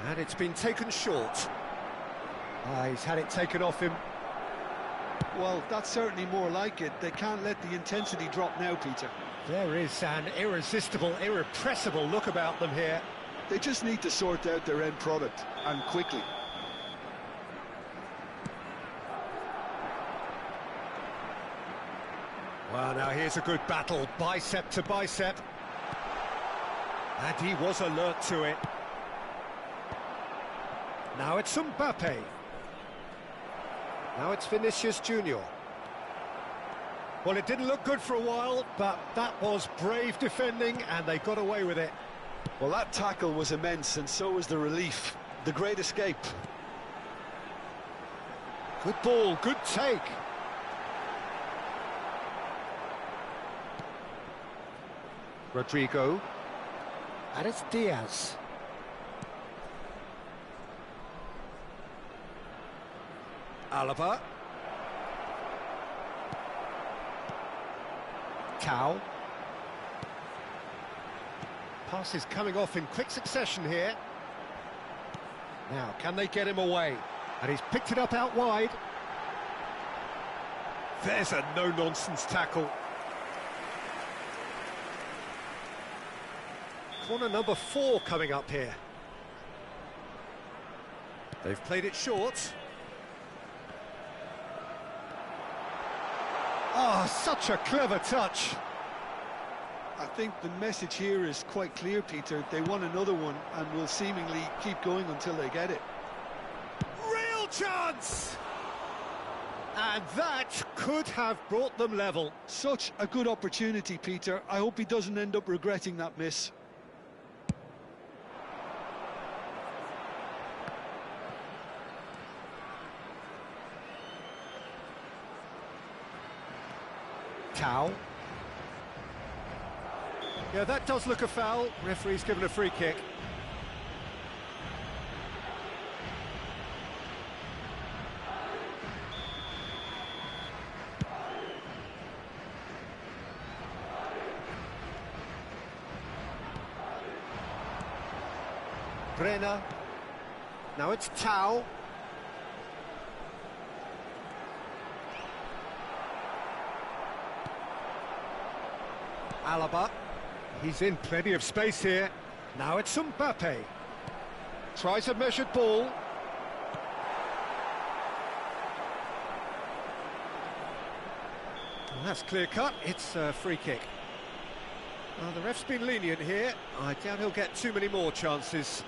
And it's been taken short. He's had it taken off him. Well, that's certainly more like it. They can't let the intensity drop now, Peter. There is an irresistible, irrepressible look about them here. They just need to sort out their end product, and quickly. Well, now here's a good battle, bicep to bicep. And he was alert to it. Now it's Mbappe. Now it's Vinicius Junior. Well, it didn't look good for a while, but that was brave defending, and they got away with it. Well, that tackle was immense, and so was the relief. The great escape. Good ball, good take. Rodrigo. And it's Diaz. Alaba. Tau. Passes coming off in quick succession here. Now, can they get him away? And he's picked it up out wide. There's a no-nonsense tackle. Corner number 4 coming up here. They've played it short. Oh, such a clever touch. I think the message here is quite clear, Peter. They want another one and will seemingly keep going until they get it. Real chance! And that could have brought them level. Such a good opportunity, Peter. I hope he doesn't end up regretting that miss. Tau. Yeah, that does look a foul. Referee's given a free kick. Brenner. Now it's Tau. Alaba. He's in plenty of space here. Now it's Mbappe. Tries a measured ball. Well, that's clear cut. It's a free kick. The ref's been lenient here. I doubt he'll get too many more chances.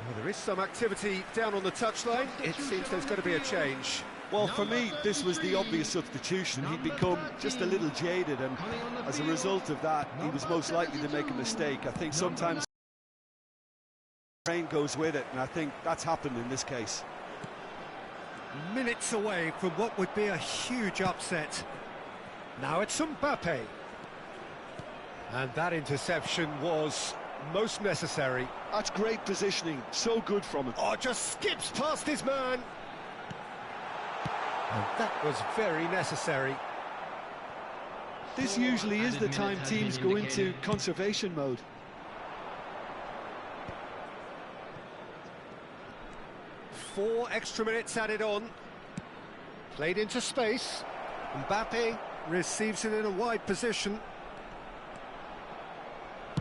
Well, there is some activity down on the touchline. It seems there's going to be a change. Well, for me, this was the obvious substitution. He'd become just a little jaded, and as a result of that, he was most likely to make a mistake. I think sometimes brain goes with it, and I think that's happened in this case. Minutes away from what would be a huge upset. Now it's Mbappe. And that interception was most necessary. That's great positioning, so good from him. Oh, just skips past his man. And that was very necessary. This usually is the time teams go into conservation mode. Four extra minutes added on. Played into space. Mbappe receives it in a wide position.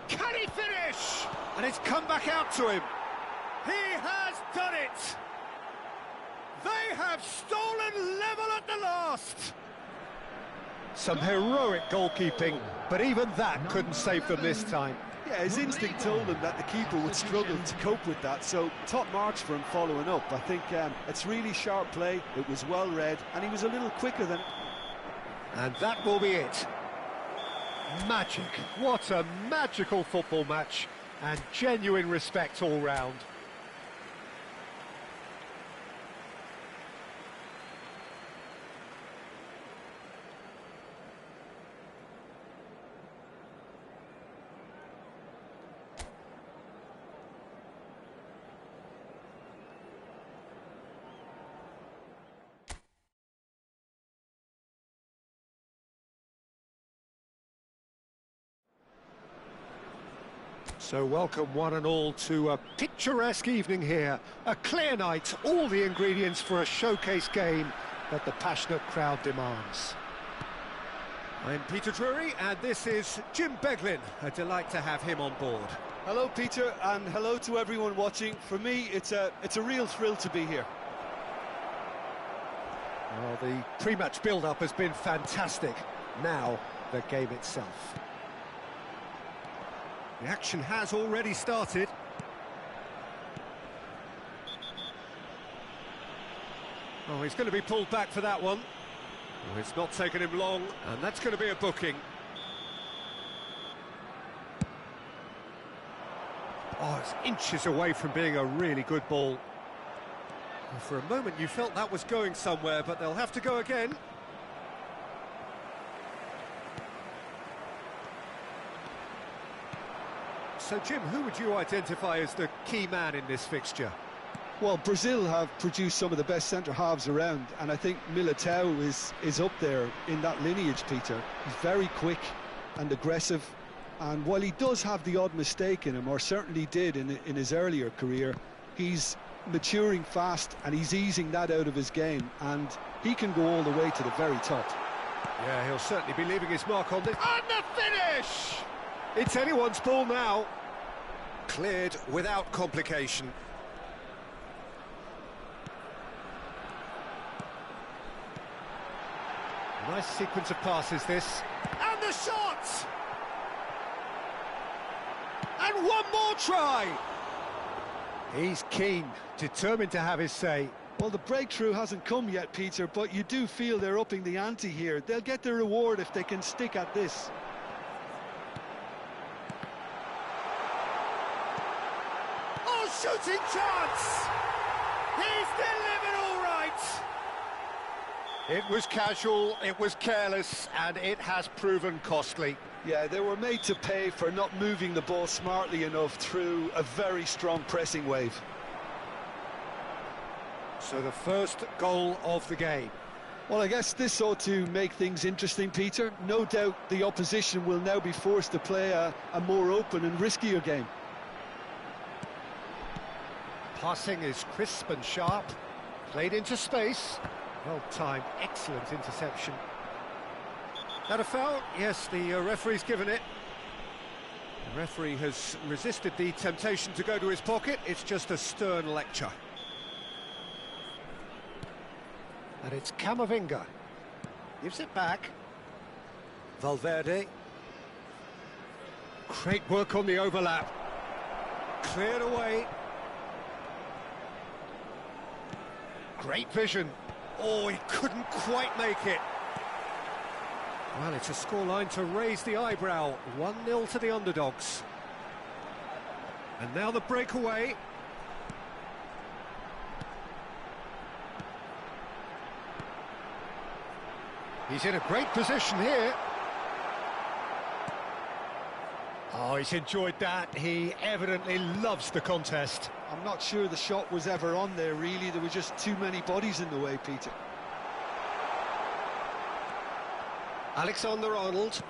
Can he finish? And it's come back out to him. He has done it. They have stolen level at the last. Some heroic goalkeeping, but even that couldn't save them this time. Yeah, his instinct told him that the keeper would struggle to cope with that, so top marks for him following up. I think it's really sharp play, it was well read, and he was a little quicker than... And that will be it. Magic. What a magical football match, and genuine respect all round. So welcome one and all to a picturesque evening here. A clear night, all the ingredients for a showcase game that the passionate crowd demands. I'm Peter Drury and this is Jim Beglin. A delight to have him on board. Hello Peter, and hello to everyone watching. For me, it's a real thrill to be here. Well, the pre-match build-up has been fantastic. Now, the game itself. The action has already started. Oh, he's going to be pulled back for that one. Oh, it's not taken him long, and that's going to be a booking. Oh, it's inches away from being a really good ball. Well, for a moment you felt that was going somewhere, but they'll have to go again. So, Jim, who would you identify as the key man in this fixture? Well, Brazil have produced some of the best centre-halves around, and I think Militao is up there in that lineage, Peter. He's very quick and aggressive, and while he does have the odd mistake in him, or certainly did in his earlier career, he's maturing fast and he's easing that out of his game, and he can go all the way to the very top. Yeah, he'll certainly be leaving his mark on this. And the finish! It's anyone's ball now. Cleared without complication. Nice sequence of passes, this. And the shot! And one more try! He's keen, determined to have his say. Well, the breakthrough hasn't come yet, Peter, but you do feel they're upping the ante here. They'll get their reward if they can stick at this. Oh, shooting chance! He's delivered all right! It was casual, it was careless, and it has proven costly. Yeah, they were made to pay for not moving the ball smartly enough through a very strong pressing wave. So the first goal of the game. Well, I guess this ought to make things interesting, Peter. No doubt the opposition will now be forced to play a more open and riskier game. Passing is crisp and sharp, played into space. Well-timed, excellent interception. That a foul? Yes, the referee's given it. The referee has resisted the temptation to go to his pocket. It's just a stern lecture. And it's Camavinga. Gives it back. Valverde. Great work on the overlap. Cleared away. Great vision. Oh, he couldn't quite make it. Well, it's a scoreline to raise the eyebrow. 1-0 to the underdogs. And now the breakaway. He's in a great position here. Oh, he's enjoyed that. He evidently loves the contest. I'm not sure the shot was ever on there, really. There were just too many bodies in the way, Peter. Alexander-Arnold.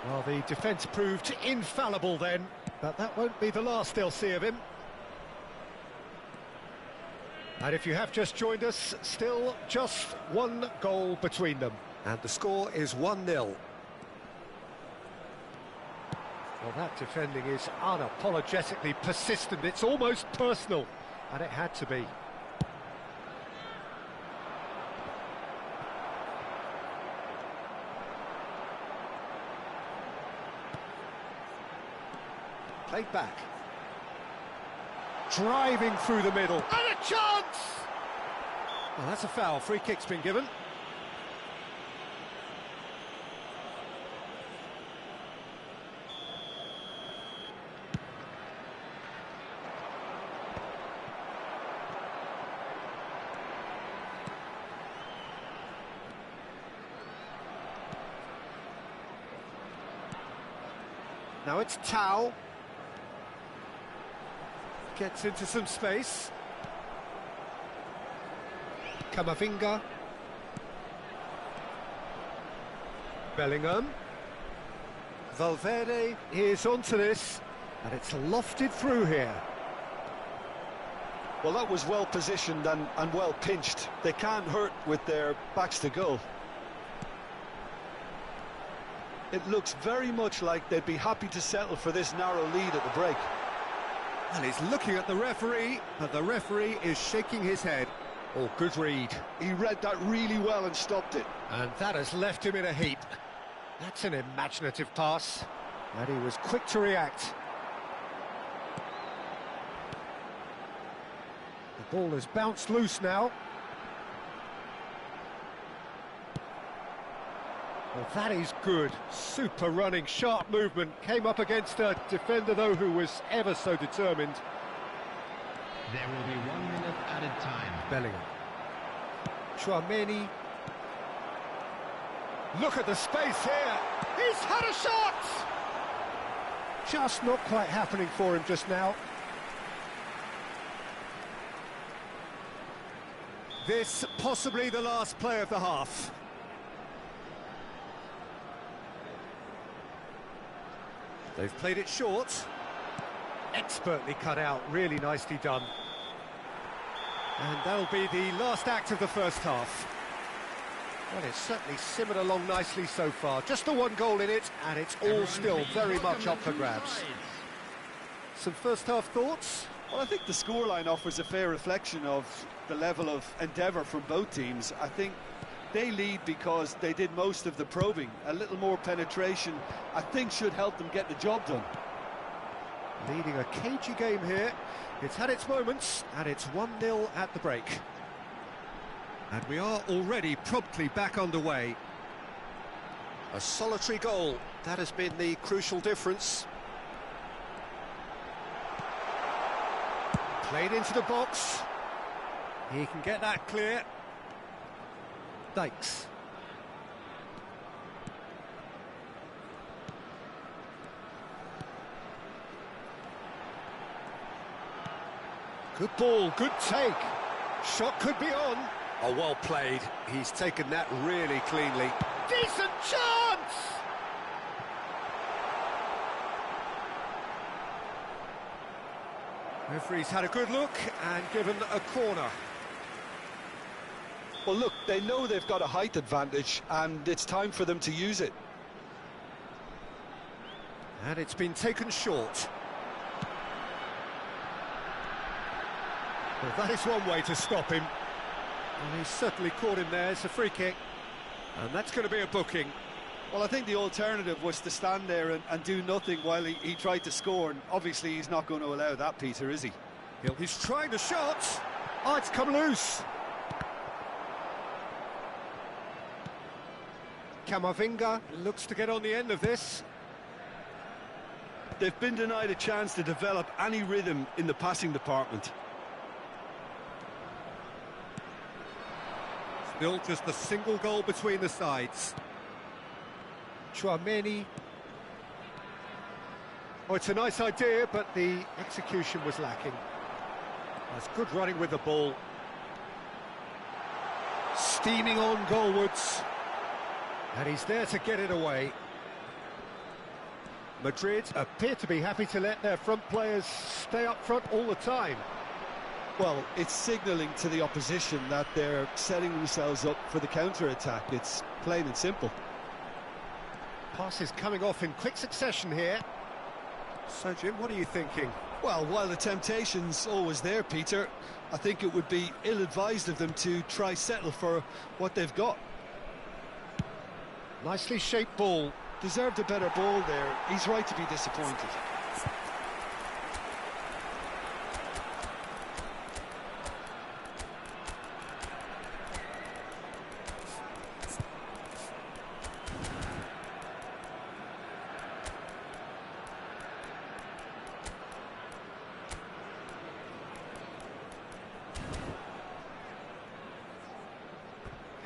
Well, the defence proved infallible then, but that won't be the last they'll see of him. And if you have just joined us, still just one goal between them. And the score is 1-0. Well, that defending is unapologetically persistent. It's almost personal, and it had to be. Played back. Driving through the middle. And a chance! Well, that's a foul. Free kick's been given. Now it's Tau. Gets into some space. Camavinga. Bellingham. Valverde is onto this, and it's lofted through here. Well, that was well positioned and well pinched. They can't hurt with their backs to goal. It looks very much like they'd be happy to settle for this narrow lead at the break. And he's looking at the referee, but the referee is shaking his head. Oh, good read. He read that really well and stopped it. And that has left him in a heap. That's an imaginative pass. And he was quick to react. The ball has bounced loose now. Well, that is good. Super running, sharp movement. Came up against a defender, though, who was ever so determined. There will be 1 minute added time. Bellingham. Chouameni. Look at the space here. He's had a shot! Just not quite happening for him just now. This possibly the last play of the half. They've played it short. Expertly cut out, really nicely done. And that'll be the last act of the first half. Well, it's certainly simmered along nicely so far. Just the one goal in it, and it's all still very much up for grabs. Some first-half thoughts? Well, I think the scoreline offers a fair reflection of the level of endeavour from both teams. I think they lead because they did most of the probing. A little more penetration, I think, should help them get the job done. Leading a cagey game here. It's had its moments, and it's 1-0 at the break. And we are already promptly back underway. A solitary goal, that has been the crucial difference. Played into the box. He can get that clear. Dykes. Good ball, good take. Shot could be on. Oh, well played. He's taken that really cleanly. Decent chance! Referee's had a good look and given a corner. Well, look, they know they've got a height advantage, and it's time for them to use it. And it's been taken short. Well, that is one way to stop him. And he's certainly caught him there. It's a free kick. And that's going to be a booking. Well, I think the alternative was to stand there and do nothing while he tried to score. And obviously he's not going to allow that, Peter, is he? He's trying the shot. Oh, it's come loose. Camavinga looks to get on the end of this. They've been denied a chance to develop any rhythm in the passing department. Still just a single goal between the sides. Chouameni. Oh, it's a nice idea, but the execution was lacking. That's good running with the ball. Steaming on goalwards. And he's there to get it away. Madrid appear to be happy to let their front players stay up front all the time. Well, it's signalling to the opposition that they're setting themselves up for the counter-attack. It's plain and simple. Passes coming off in quick succession here. So, Jim, what are you thinking? Well, while the temptation's always there, Peter, I think it would be ill-advised of them to try settle for what they've got. Nicely shaped ball. Deserved a better ball there. He's right to be disappointed.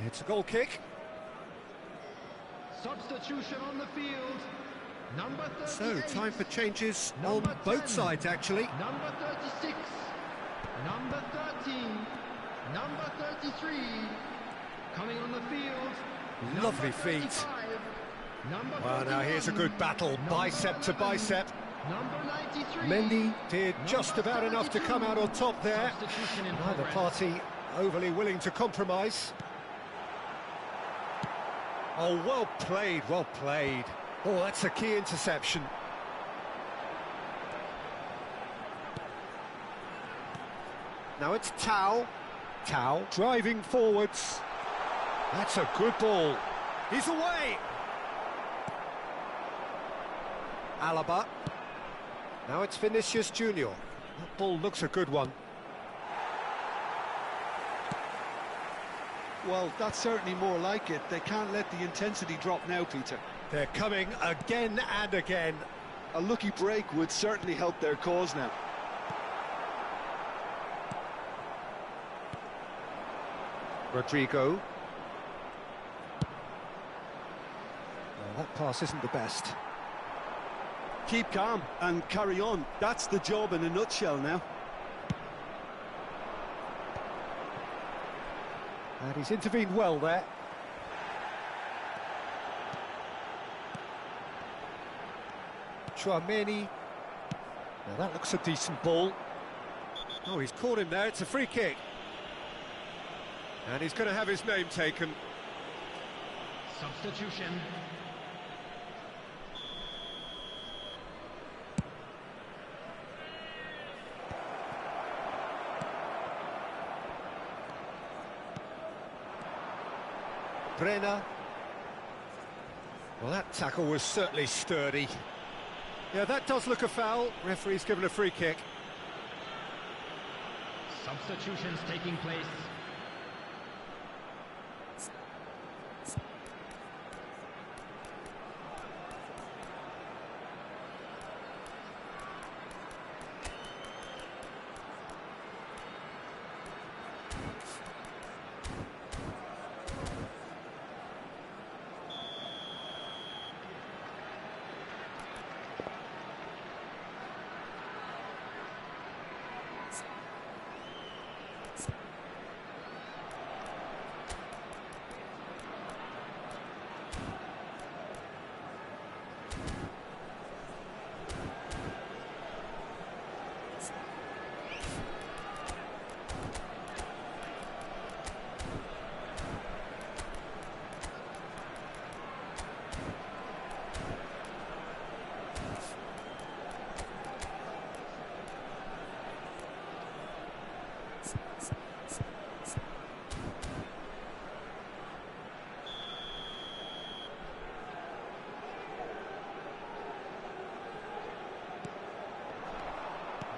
It's a goal kick. Substitution on the field. Number 38. So, time for changes on Number both 10. sides, actually. Number 36. Number 13. Number 33. Coming on the field. Lovely Number feet. 35. Number Well, now here's a 41. good battle, Number bicep to 11. bicep. Number 93. Mendy did just Number about enough to 32. come out on top there. Substitution in Neither progress. party overly willing to compromise. Oh, well played, well played. Oh, that's a key interception. Now it's Tau. Tau driving forwards. That's a good ball. He's away. Alaba. Now it's Vinicius Junior. That ball looks a good one. Well, that's certainly more like it. They can't let the intensity drop now, Peter. They're coming again and again. A lucky break would certainly help their cause now. Rodrigo. Well, that pass isn't the best. Keep calm and carry on. That's the job in a nutshell now. And he's intervened well there. Chouameni. Now that looks a decent ball. Oh, he's caught him there. It's a free kick. And he's going to have his name taken. Substitution. Brenner. Well, that tackle was certainly sturdy. Yeah, that does look a foul. Referee's given a free kick. Substitutions taking place.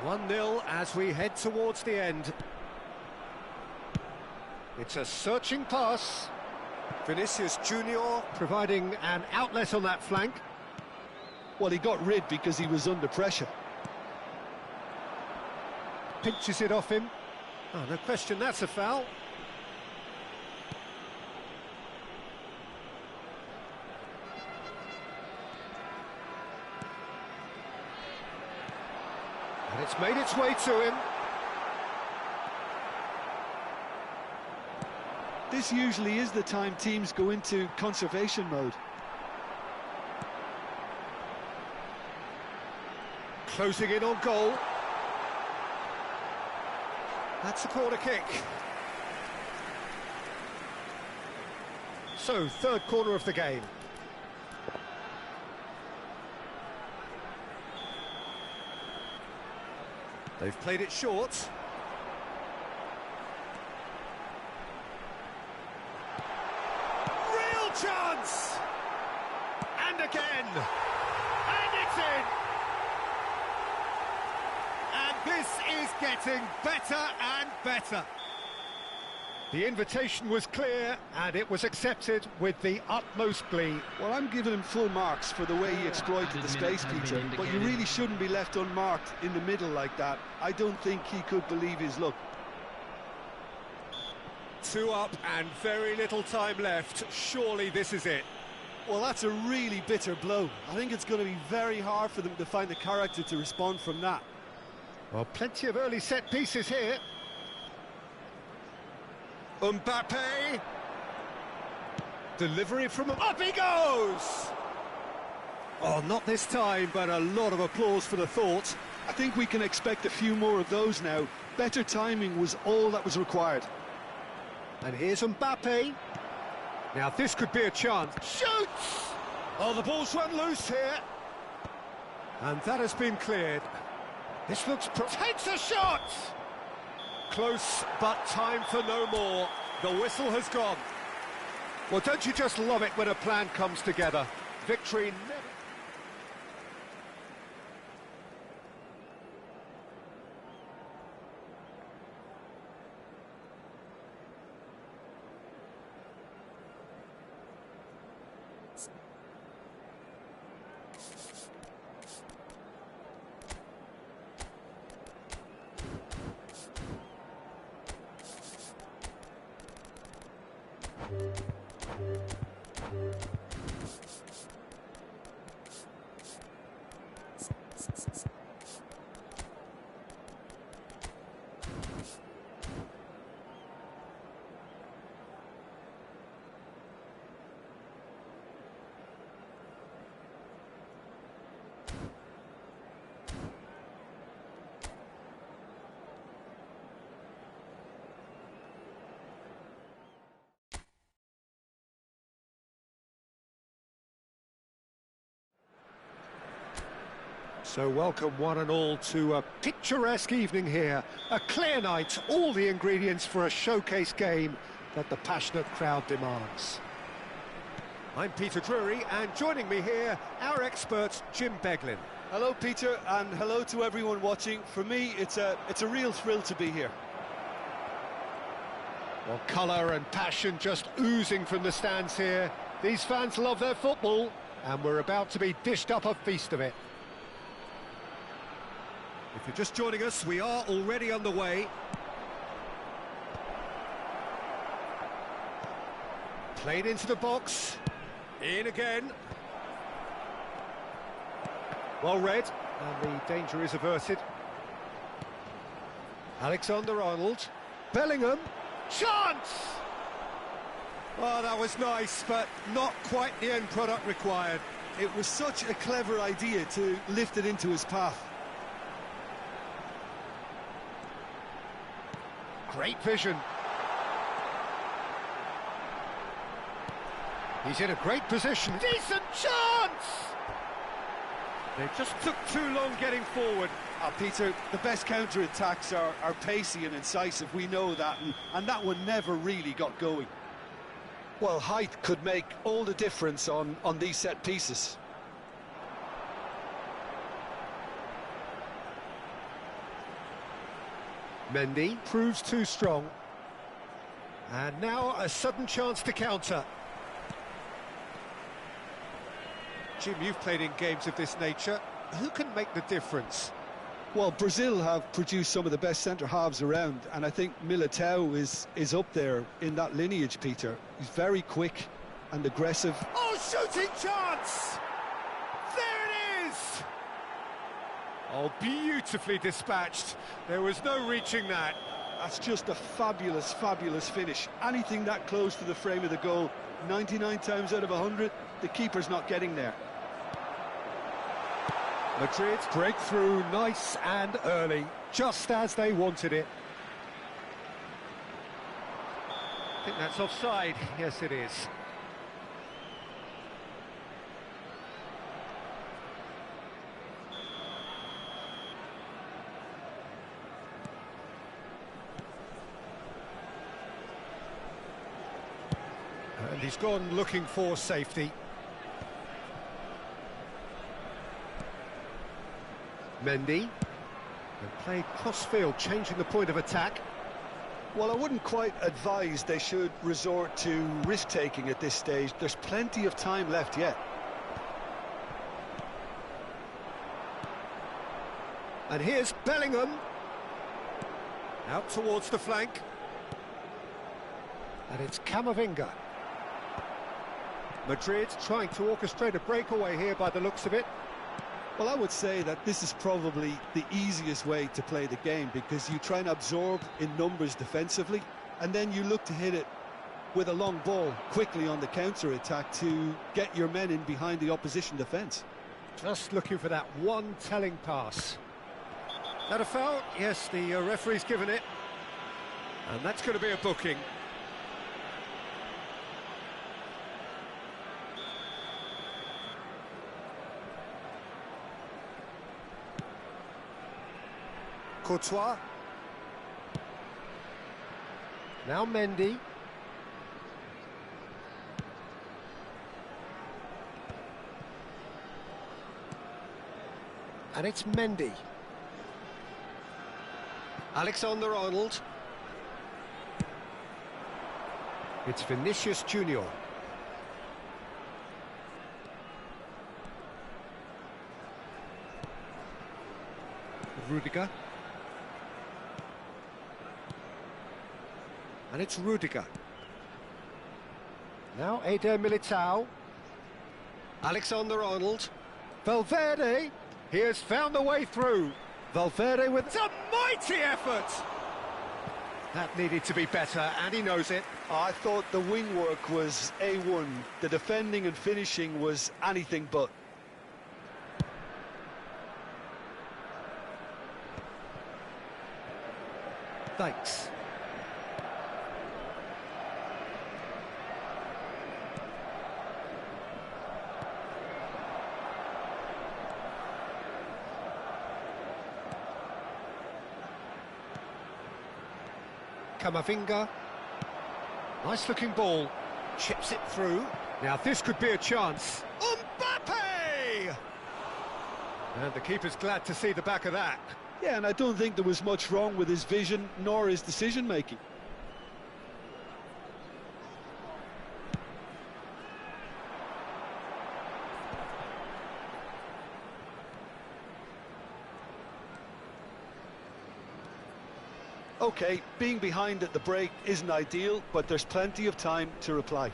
One 0 as we head towards the end. It's a searching pass. Vinicius Junior providing an outlet on that flank. Well, he got rid because he was under pressure. Pinches it off him. Oh, no question, that's a foul. And it's made its way to him. This usually is the time teams go into conservation mode. Closing in on goal. That's a corner kick. So, third corner of the game. They've played it short. Real chance! And again! And it's in! And this is getting better and better. The invitation was clear, and it was accepted with the utmost glee. Well, I'm giving him full marks for the way he exploited the space, Peter, but you really shouldn't be left unmarked in the middle like that. I don't think he could believe his luck. 2 up and very little time left. Surely this is it. Well, that's a really bitter blow. I think it's going to be very hard for them to find the character to respond from that. Well, plenty of early set pieces here. Mbappe. Delivery from him. Up he goes! Oh, not this time, but a lot of applause for the thought. I think we can expect a few more of those now. Better timing was all that was required. And here's Mbappe. Now this could be a chance. Shoots! Oh, the ball's run loose here. And that has been cleared. This looks... Takes a shot! Close, but time for no more. The whistle has gone. Well, don't you just love it when a plan comes together? Victory never... So welcome one and all to a picturesque evening here. A clear night, all the ingredients for a showcase game that the passionate crowd demands. I'm Peter Drury, and joining me here, our expert Jim Beglin. Hello, Peter, and hello to everyone watching. For me, it's a real thrill to be here. Well, colour and passion just oozing from the stands here. These fans love their football, and we're about to be dished up a feast of it. If you're just joining us, we are already underway. Played into the box. In again. Well read, and the danger is averted. Alexander-Arnold. Bellingham. Chance! Oh, that was nice, but not quite the end product required. It was such a clever idea to lift it into his path. Great vision. He's in a great position. Decent chance! They just took too long getting forward. Peter, the best counter-attacks are pacey and incisive, we know that, and that one never really got going. Well, height could make all the difference on these set pieces. Mendy proves too strong. And now a sudden chance to counter. Jim, you've played in games of this nature. Who can make the difference? Well, Brazil have produced some of the best centre-halves around, and I think Militao is up there in that lineage, Peter. He's very quick and aggressive. Oh, shooting chance! There it is! Oh, beautifully dispatched. There was no reaching that. That's just a fabulous, fabulous finish. Anything that close to the frame of the goal, 99 times out of 100, the keeper's not getting there. Madrid break through nice and early, just as they wanted it. I think that's offside. Yes, it is. And he's gone looking for safety. Mendy. And played cross-field, changing the point of attack. Well, I wouldn't quite advise they should resort to risk-taking at this stage. There's plenty of time left yet. And here's Bellingham. Out towards the flank. And it's Camavinga. Madrid trying to orchestrate a breakaway here by the looks of it. Well, I would say that this is probably the easiest way to play the game, because you try and absorb in numbers defensively, and then you look to hit it with a long ball quickly on the counter-attack to get your men in behind the opposition defence. Just looking for that one telling pass. That a foul? Yes, the referee's given it. And that's going to be a booking. Courtois. Now Mendy. And it's Mendy. Alexander-Arnold. It's Vinicius Junior. Rudiger. And it's Rudiger. Now Eder Militao. Alexander-Arnold. Valverde. He has found the way through. Valverde with a mighty effort. That needed to be better, and he knows it. I thought the wing work was A1. The defending and finishing was anything but. Thanks. Camavinga. Nice looking ball. Chips it through. Now this could be a chance. Mbappe! And the keeper's glad to see the back of that. Yeah, and I don't think there was much wrong with his vision nor his decision-making. OK, being behind at the break isn't ideal, but there's plenty of time to reply.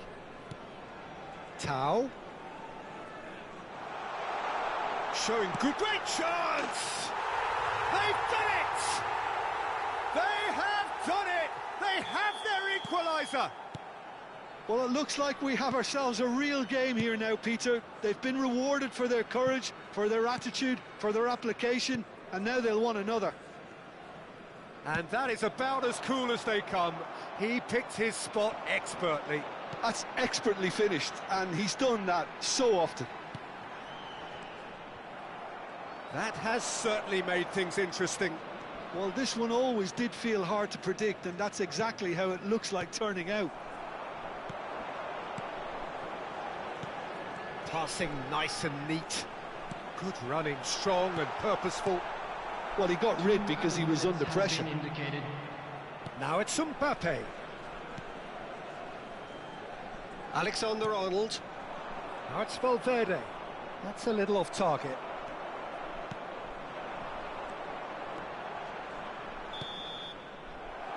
Tau. Showing good, great chance! They've done it! They have done it! They have their equaliser! Well, it looks like we have ourselves a real game here now, Peter. They've been rewarded for their courage, for their attitude, for their application, and now they'll want another. And that is about as cool as they come. He picked his spot expertly. That's expertly finished, and he's done that so often. That has certainly made things interesting. Well, this one always did feel hard to predict, and that's exactly how it looks like turning out. Passing nice and neat. Good running, strong and purposeful. Well, he got rid because he was under pressure. Now it's Mbappe. Alexander-Arnold. Now it's Valverde. That's a little off target.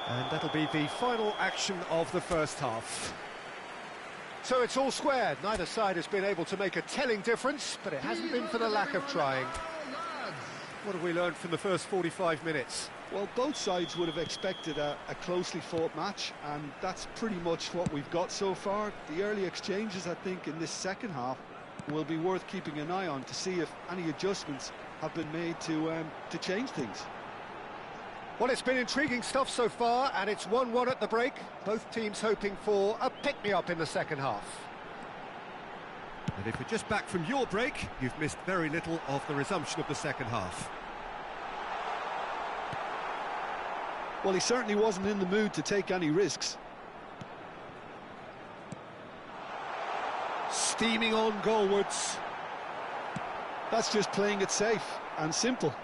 And that'll be the final action of the first half. So it's all squared. Neither side has been able to make a telling difference, but it hasn't been for the lack of trying. What have we learned from the first 45 minutes? Well, both sides would have expected a closely fought match, and that's pretty much what we've got so far. The early exchanges, I think, in this second half will be worth keeping an eye on to see if any adjustments have been made to change things. Well, it's been intriguing stuff so far, and it's 1-1 at the break. Both teams hoping for a pick-me-up in the second half. And if you're just back from your break, you've missed very little of the resumption of the second half. Well, he certainly wasn't in the mood to take any risks. Steaming on goalwards. That's just playing it safe and simple.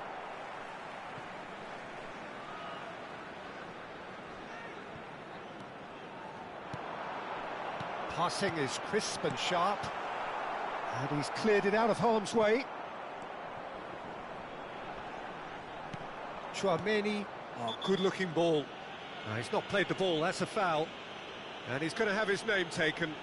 Passing is crisp and sharp. And he's cleared it out of harm's way. Chouameni, good-looking ball. He's not played the ball, that's a foul. And he's going to have his name taken.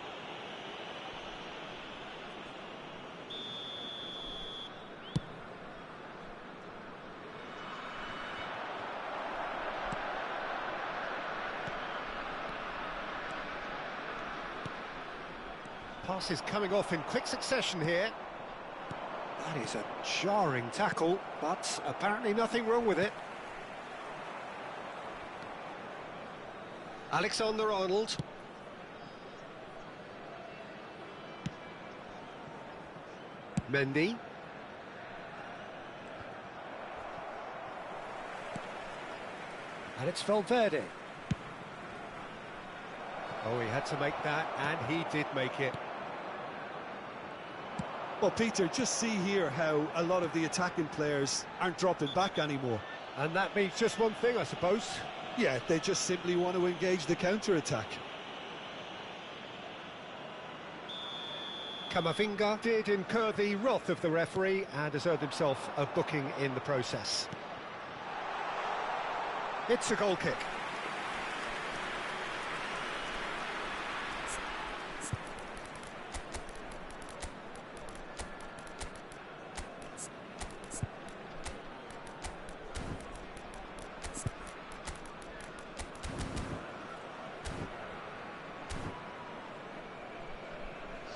Pass is coming off in quick succession here. That is a jarring tackle, but apparently nothing wrong with it. Alexander-Arnold. Mendy. And it's Valverde. Oh, he had to make that, and he did make it. Well, Peter, just see here how a lot of the attacking players aren't dropping back anymore. And that means just one thing, I suppose. Yeah, they just simply want to engage the counter-attack. Camavinga did incur the wrath of the referee and has earned himself a booking in the process. It's a goal kick.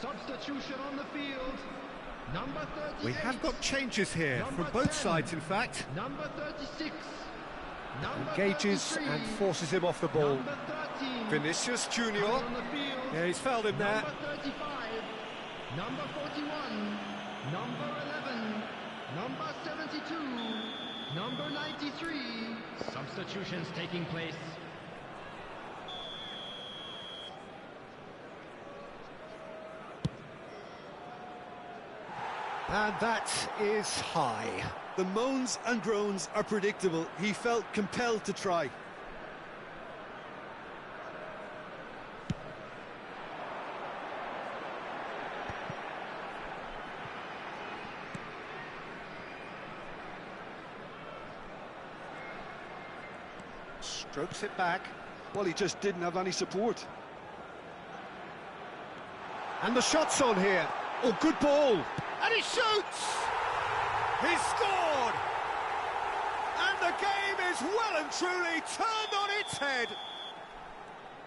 Substitution on the field. Number 38. We have got changes here Number from both 10. sides, in fact. Number 36. Number Engages 33. and forces him off the ball. Number 13. Vinicius Junior. On the field. Yeah, he's fouled him there. Number 35. Number 41. Number 11. Number 72. Number 93. Substitutions taking place. And that is high. The moans and groans are predictable. He felt compelled to try. Strokes it back. Well, he just didn't have any support. And the shot's on here. Oh, good ball. And he shoots! He's scored! And the game is well and truly turned on its head.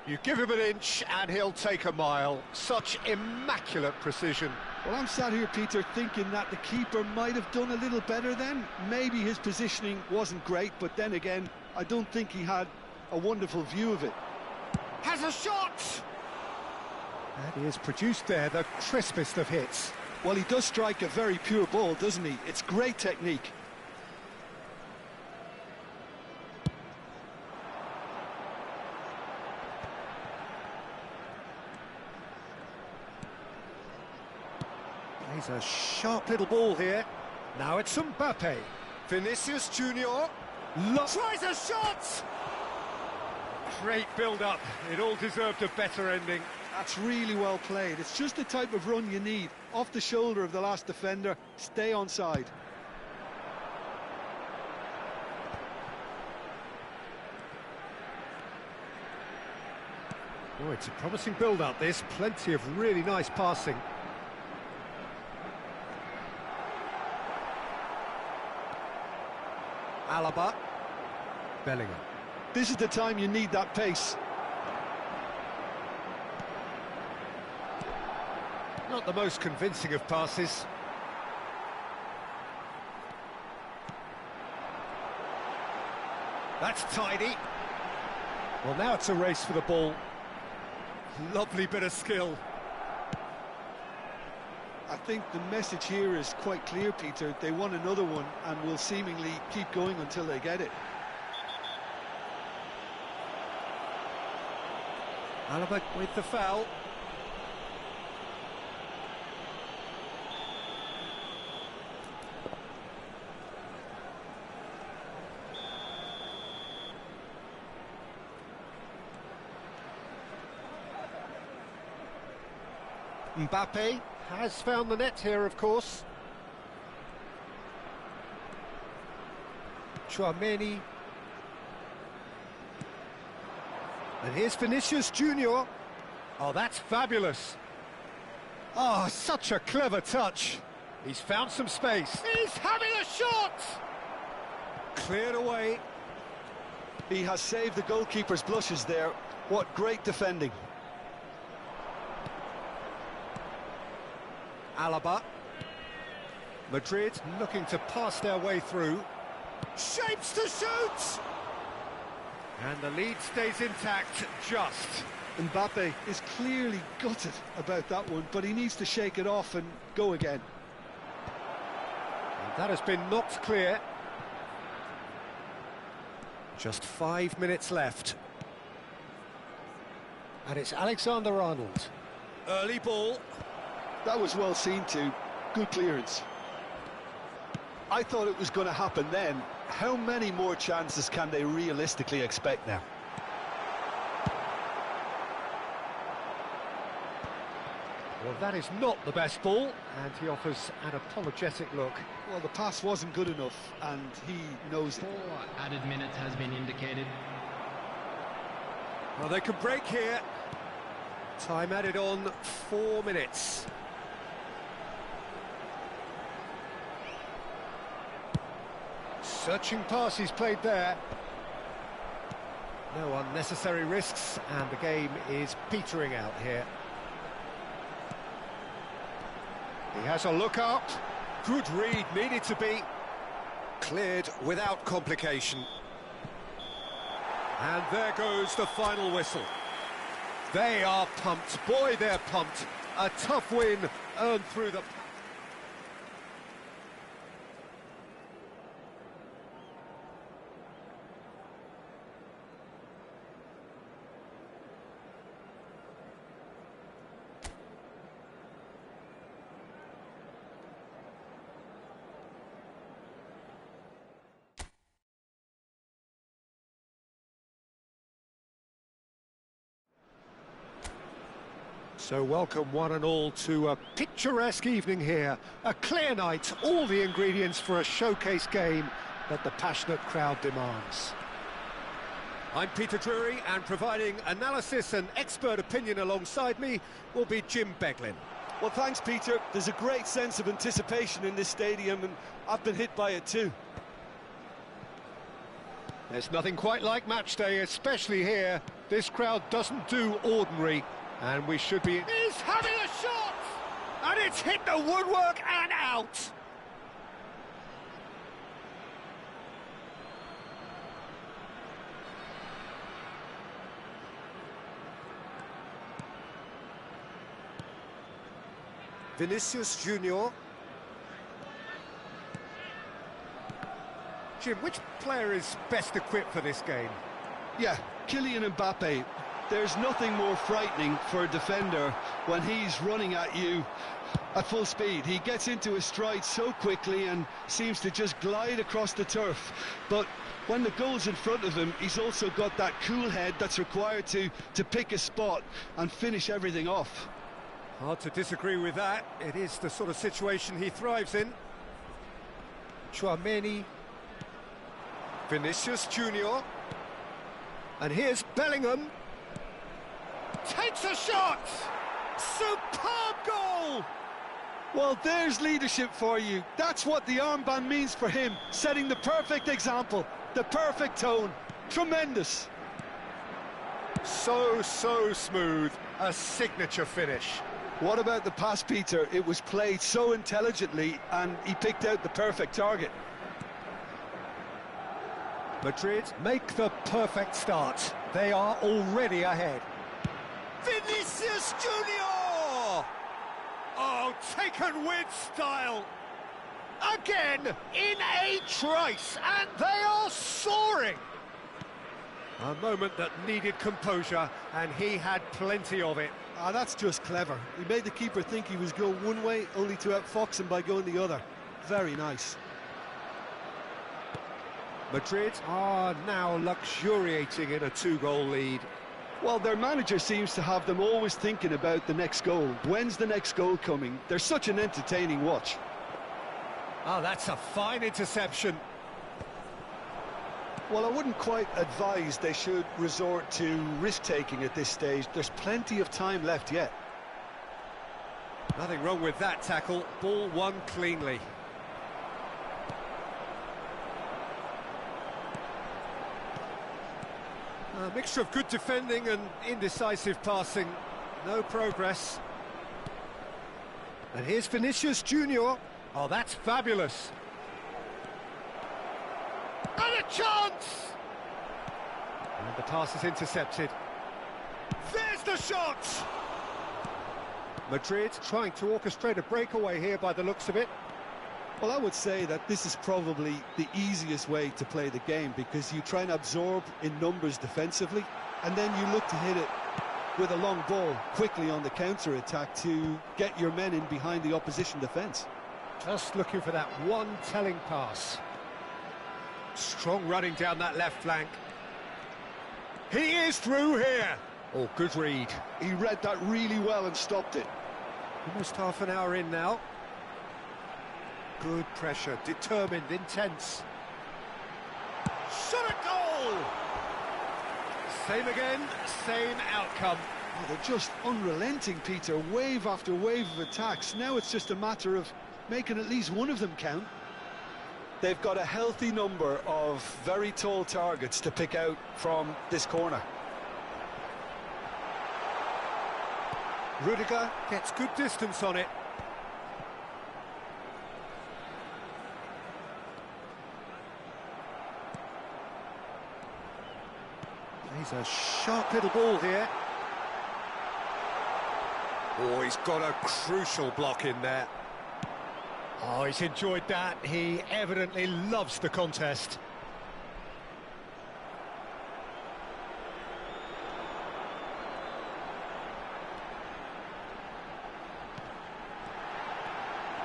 You give him an inch and he'll take a mile. Such immaculate precision. Well, I'm sat here, Peter, thinking that the keeper might have done a little better then. Maybe his positioning wasn't great, but then again, I don't think he had a wonderful view of it. Has a shot! And he has produced there the crispest of hits. Well, he does strike a very pure ball, doesn't he? It's great technique. Plays a sharp little ball here. Now it's Mbappe. Vinicius Junior. Tries a shot! Great build-up. It all deserved a better ending. That's really well played. It's just the type of run you need. Off the shoulder of the last defender, stay onside. Oh, it's a promising build-up, this. Plenty of really nice passing. Alaba. Bellingham. This is the time you need that pace. Not the most convincing of passes. That's tidy. Well, now it's a race for the ball. Lovely bit of skill. I think the message here is quite clear, Peter. They want another one and will seemingly keep going until they get it. Alaba with the foul. Mbappe has found the net here, of course. Chouameni. And here's Vinicius Junior. Oh, that's fabulous. Oh, such a clever touch. He's found some space. He's having a shot! Cleared away. He has saved the goalkeeper's blushes there. What great defending. Alaba. Madrid looking to pass their way through. Shapes to shoot! And the lead stays intact, just. Mbappe is clearly gutted about that one, but he needs to shake it off and go again. And that has been knocked clear. Just 5 minutes left. And it's Alexander-Arnold. Early ball. That was well seen too. Good clearance. I thought it was going to happen then. How many more chances can they realistically expect now? Well, that is not the best ball, and he offers an apologetic look. Well, the pass wasn't good enough, and he knows it. 4 added minutes has been indicated. Well, they could break here. Time added on 4 minutes. Searching pass he's played there. No unnecessary risks, and the game is petering out here. He has a look up. Good read, needed to be cleared without complication. And there goes the final whistle. They are pumped. Boy, they're pumped. A tough win earned through the... So welcome one and all to a picturesque evening here. A clear night, all the ingredients for a showcase game that the passionate crowd demands. I'm Peter Drury, and providing analysis and expert opinion alongside me will be Jim Beglin. Well, thanks, Peter. There's a great sense of anticipation in this stadium, and I've been hit by it too. There's nothing quite like match day, especially here. This crowd doesn't do ordinary. And we should be... He's having a shot! And it's hit the woodwork and out! Vinicius Junior. Jim, which player is best equipped for this game? Yeah, Kylian Mbappe. There's nothing more frightening for a defender when he's running at you at full speed. He gets into his stride so quickly and seems to just glide across the turf. But when the goal's in front of him, he's also got that cool head that's required to pick a spot and finish everything off. Hard to disagree with that. It is the sort of situation he thrives in. Tchouaméni. Vinicius Junior. And here's Bellingham. Takes a shot! Superb goal! Well, there's leadership for you. That's what the armband means for him, setting the perfect example, the perfect tone. Tremendous. So smooth, a signature finish. What about the pass, Peter? It was played so intelligently, and he picked out the perfect target. Madrid make the perfect start. They are already ahead. Vinicius Junior! Oh, taken with style. Again, in a trice, and they are soaring. A moment that needed composure, and he had plenty of it. That's just clever. He made the keeper think he was going one way, only to outfox him by going the other. Very nice. Madrid are now luxuriating in a two-goal lead. Well, their manager seems to have them always thinking about the next goal. When's the next goal coming? They're such an entertaining watch. Oh, that's a fine interception. Well, I wouldn't quite advise they should resort to risk-taking at this stage. There's plenty of time left yet. Nothing wrong with that tackle. Ball won cleanly. A mixture of good defending and indecisive passing. No progress. And here's Vinicius Junior. Oh, that's fabulous. And a chance! And the pass is intercepted. There's the shot! Madrid trying to orchestrate a breakaway here by the looks of it. Well, I would say that this is probably the easiest way to play the game, because you try and absorb in numbers defensively, and then you look to hit it with a long ball quickly on the counter-attack to get your men in behind the opposition defence. Just looking for that one telling pass. Strong running down that left flank. He is through here. Oh, good read. He read that really well and stopped it. Almost half an hour in now. Good pressure, determined, intense. Shot a goal! Same again, same outcome. Oh, they're just unrelenting, Peter. Wave after wave of attacks. Now it's just a matter of making at least one of them count. They've got a healthy number of very tall targets to pick out from this corner. Rudiger gets good distance on it. It's a sharp little ball here. Oh, he's got a crucial block in there. Oh, he's enjoyed that. He evidently loves the contest.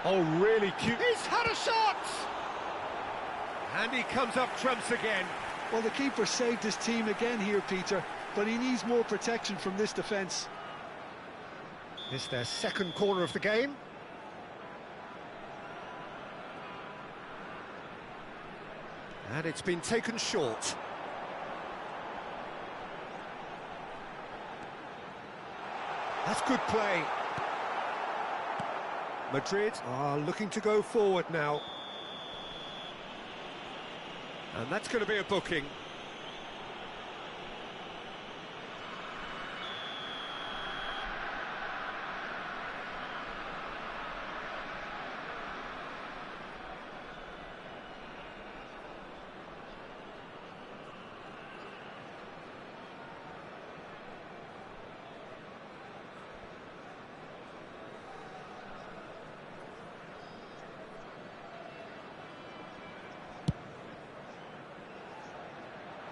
Oh, really cute. He's had a shot! And he comes up trumps again. Well, the keeper saved his team again here, Peter, but he needs more protection from this defence. This is their second corner of the game. And it's been taken short. That's good play. Madrid are looking to go forward now. And that's going to be a booking.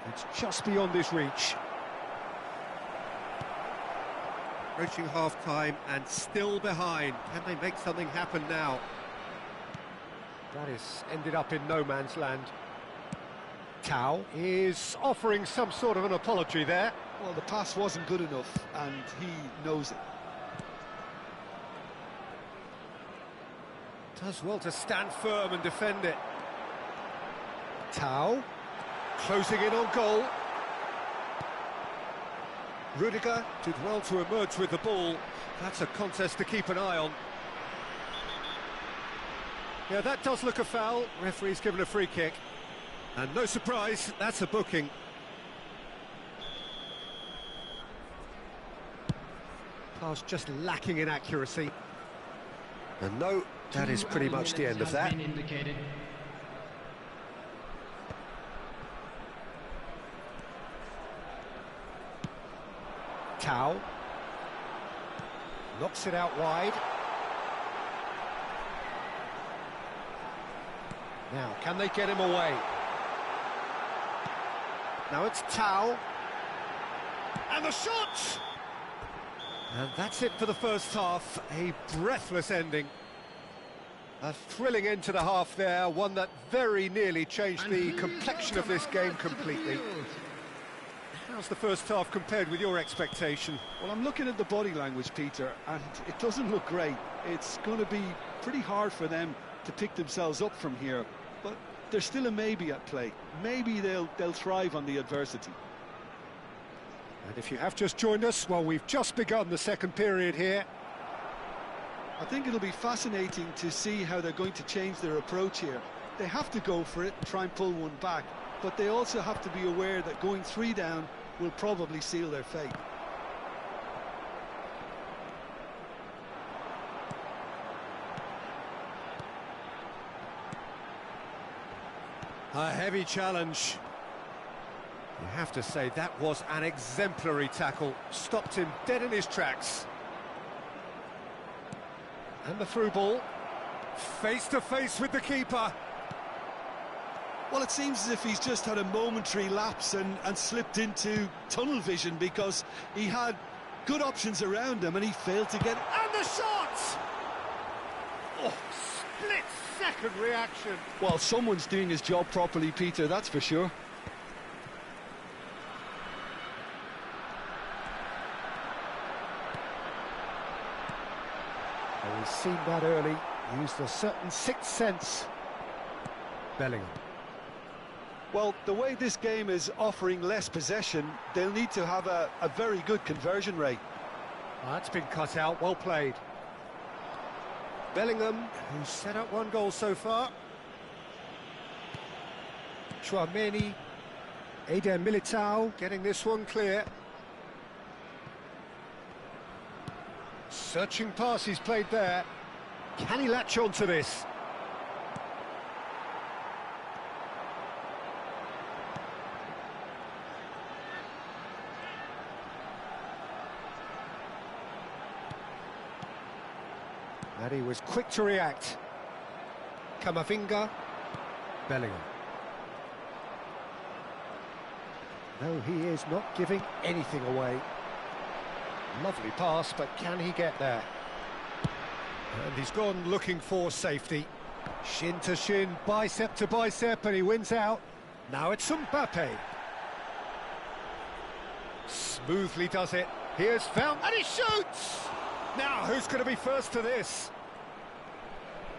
It's just beyond his reach. Approaching half-time and still behind. Can they make something happen now? That is ended up in no man's land. Tau is offering some sort of an apology there. Well, the pass wasn't good enough, and he knows it. Does well to stand firm and defend it. Tau closing in on goal. Rudiger did well to emerge with the ball. That's a contest to keep an eye on. Yeah, that does look a foul. Referee's given a free kick. And no surprise, that's a booking. Pass just lacking in accuracy. And no, that is pretty much the end of that. Tau knocks it out wide. Now, can they get him away? Now it's Tau. And the shot! And that's it for the first half. A breathless ending. A thrilling end to the half there, one that very nearly changed the complexion of this game completely. How's the first half compared with your expectation? Well, I'm looking at the body language, Peter, and it doesn't look great. It's going to be pretty hard for them to pick themselves up from here, but there's still a maybe at play. Maybe they'll thrive on the adversity. And if you have just joined us, well, we've just begun the second period here. I think it'll be fascinating to see how they're going to change their approach here. They have to go for it and try and pull one back, but they also have to be aware that going 3 down will probably seal their fate. A heavy challenge. You have to say that was an exemplary tackle. Stopped him dead in his tracks. And the through ball. Face to face with the keeper. Well, it seems as if he's just had a momentary lapse and slipped into tunnel vision, because he had good options around him and he failed to get... And the shot! Oh, split-second reaction. Well, someone's doing his job properly, Peter, that's for sure. Oh, he's seen that early. Used a certain sixth sense. Bellingham. Well, the way this game is offering less possession, they'll need to have a very good conversion rate. That's been cut out, well played. Bellingham, who's set up 1 goal so far. Tchouaméni, Eder Militao getting this one clear. Searching pass he's played there. Can he latch on to this? And he was quick to react. Kamavinga. Bellingham. No, he is not giving anything away. Lovely pass, but can he get there? And he's gone looking for safety. Shin to shin, bicep to bicep, and he wins out. Now it's Mbappe. Smoothly does it. Here's found, and he shoots! Now, who's going to be first to this?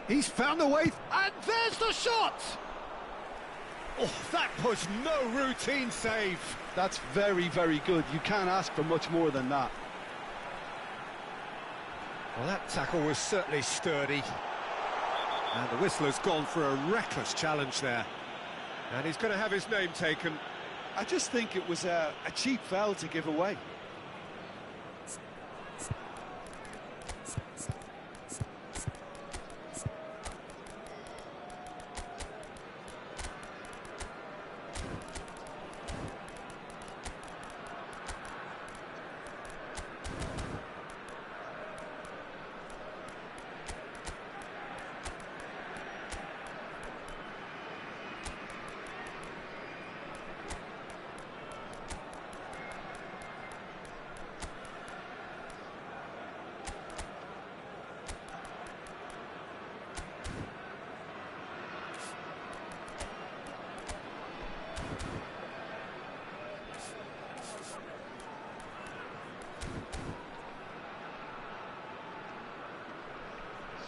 He's found the way, and there's the shot! Oh, that was no routine save. That's very, very good. You can't ask for much more than that. Well, that tackle was certainly sturdy. And the whistler's gone for a reckless challenge there. And he's going to have his name taken. I just think it was a cheap foul to give away.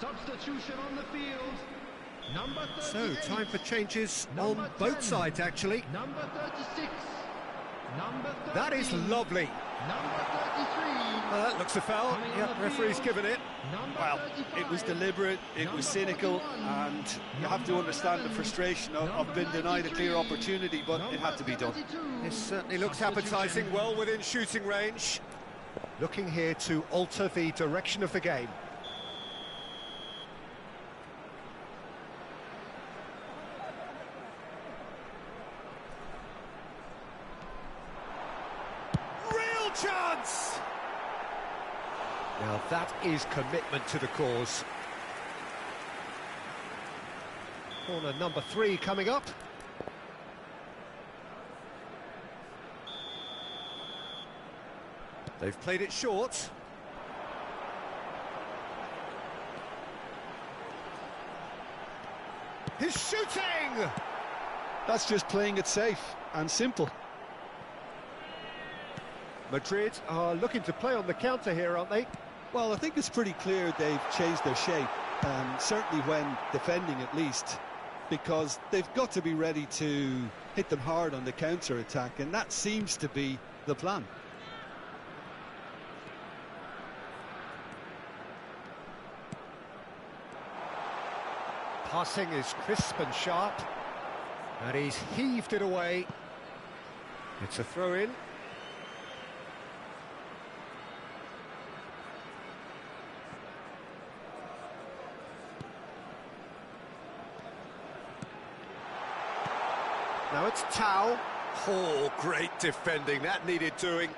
Substitution on the field. Number 38. So, time for changes Number on both 10. sides, actually. Number 36. Number 30. That is lovely. Number 33. That looks a foul. Coming on Yep, the referee's field. given it. Number Well, 35. it was deliberate, it was cynical, and you have to understand the frustration of being denied a clear opportunity, but it had to be done. This certainly looks appetising, well within shooting range. Looking here to alter the direction of the game. Real chance! Now that is commitment to the cause. Corner number 3 coming up. They've played it short. He's shooting! That's just playing it safe and simple. Madrid are looking to play on the counter here, aren't they? Well, I think it's pretty clear they've changed their shape, certainly when defending at least, because they've got to be ready to hit them hard on the counter-attack, and that seems to be the plan. Passing is crisp and sharp, and he's heaved it away. It's a throw-in. Now it's Tau. Oh, great defending. That needed doing.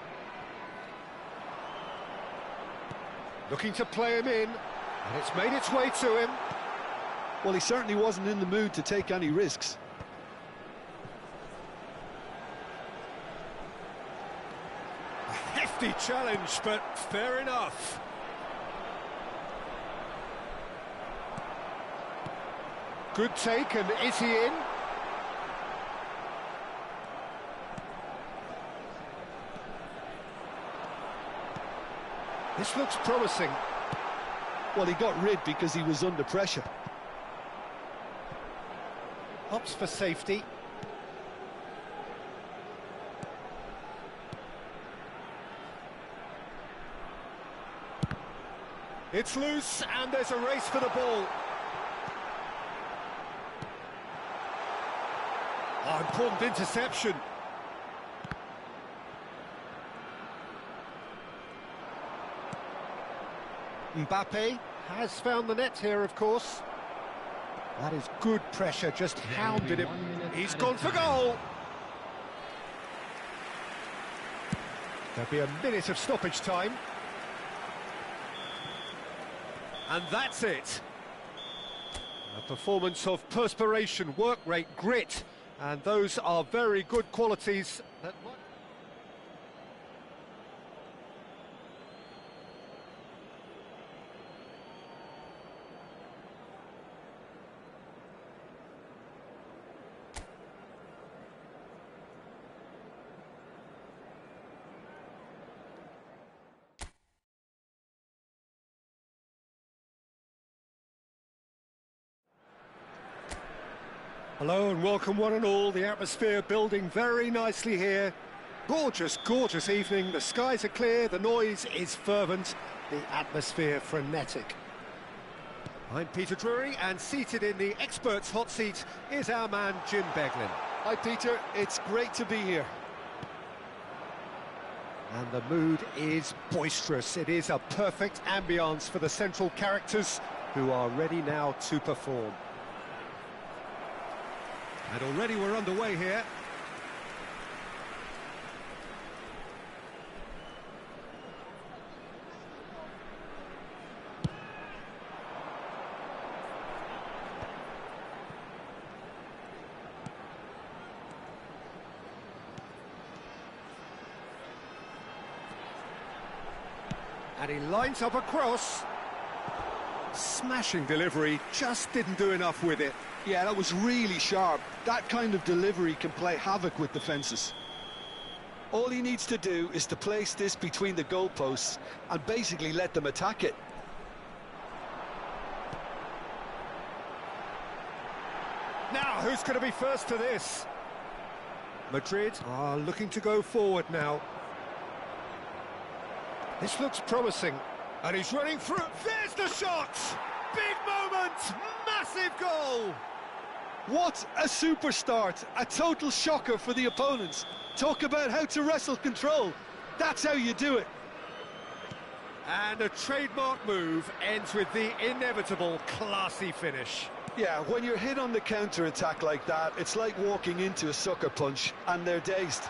Looking to play him in, and it's made its way to him. Well, he certainly wasn't in the mood to take any risks. A hefty challenge, but fair enough. Good take, and is he in? This looks promising. Well, he got rid because he was under pressure. Opts for safety. It's loose, and there's a race for the ball. Oh, important interception. Mbappe has found the net here, of course. That is good pressure, just hounded him. He's gone for goal. There'll be a minute of stoppage time. And that's it. A performance of perspiration, work rate, grit, and those are very good qualities that... Hello and welcome one and all, the atmosphere building very nicely here. Gorgeous, gorgeous evening, the skies are clear, the noise is fervent, the atmosphere frenetic. I'm Peter Drury, and seated in the experts' hot seat is our man Jim Beglin. Hi Peter, it's great to be here. And the mood is boisterous, it is a perfect ambience for the central characters who are ready now to perform. And already we're underway here. And he lines up a cross. Smashing delivery, just didn't do enough with it. Yeah, that was really sharp. That kind of delivery can play havoc with defences. All he needs to do is to place this between the goalposts and basically let them attack it. Now, who's going to be first to this? Madrid are looking to go forward now. This looks promising. And he's running through. There's the shot! Big moment! Massive goal! What a super start! A total shocker for the opponents. Talk about how to wrestle control. That's how you do it. And a trademark move ends with the inevitable classy finish. Yeah, when you're hit on the counter-attack like that, it's like walking into a sucker punch, and they're dazed.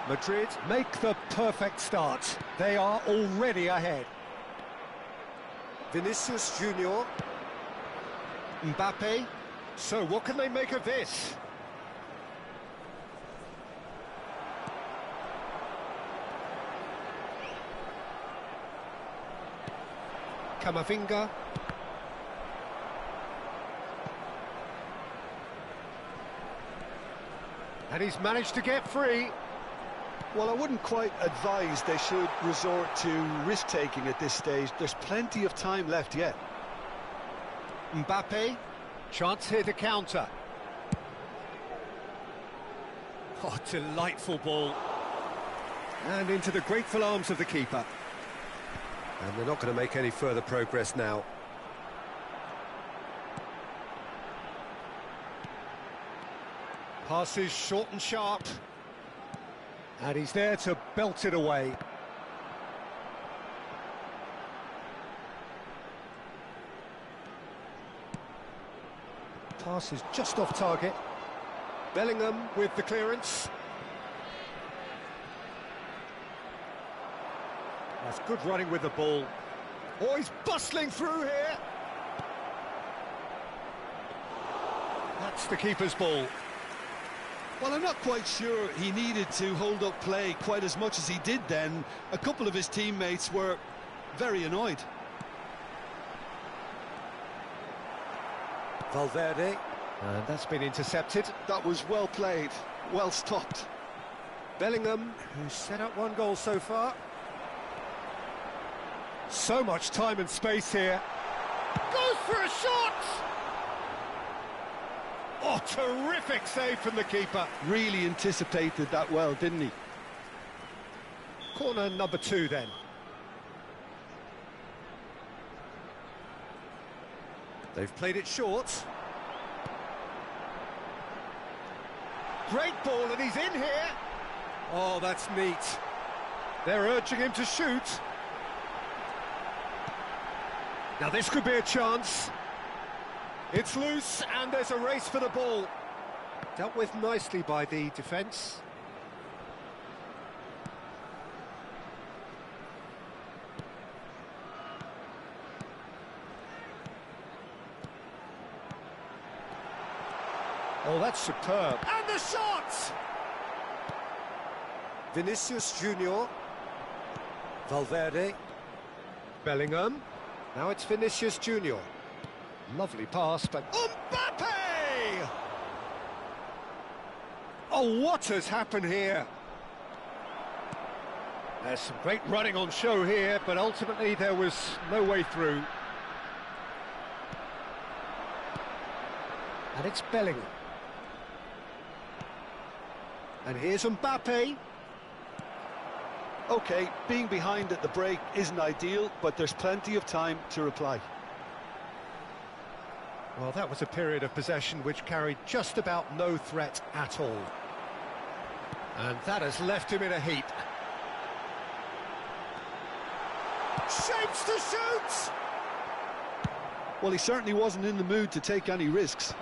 Madrid make the perfect start. They are already ahead. Vinicius Junior. Mbappe. So what can they make of this? Camavinga. And he's managed to get free. Well, I wouldn't quite advise they should resort to risk-taking at this stage. There's plenty of time left yet. Mbappe, chance here to counter. Oh, delightful ball. And into the grateful arms of the keeper. And they're not going to make any further progress now. Passes short and sharp. And he's there to belt it away. Pass is just off target. Bellingham with the clearance. That's good running with the ball. Oh, he's bustling through here. That's the keeper's ball. Well, I'm not quite sure he needed to hold up play quite as much as he did then. A couple of his teammates were very annoyed. Valverde, and that's been intercepted. That was well played, well stopped. Bellingham, who's set up one goal so far. So much time and space here. Goes for a shot! Oh, terrific save from the keeper. Really anticipated that well, didn't he? Corner number 2 then. They've played it short. Great ball, and he's in here. Oh, that's neat. They're urging him to shoot. Now this could be a chance. It's loose, and there's a race for the ball. Dealt with nicely by the defence. Oh, that's superb. And the shot! Vinicius Junior. Valverde. Bellingham. Now it's Vinicius Junior. Lovely pass, but... Mbappe! Oh, what has happened here? There's some great running on show here, but ultimately there was no way through. And it's Bellingham. And here's Mbappe. OK, being behind at the break isn't ideal, but there's plenty of time to reply. Well, that was a period of possession which carried just about no threat at all. And that has left him in a heap. Shapes to shoot! Well, he certainly wasn't in the mood to take any risks.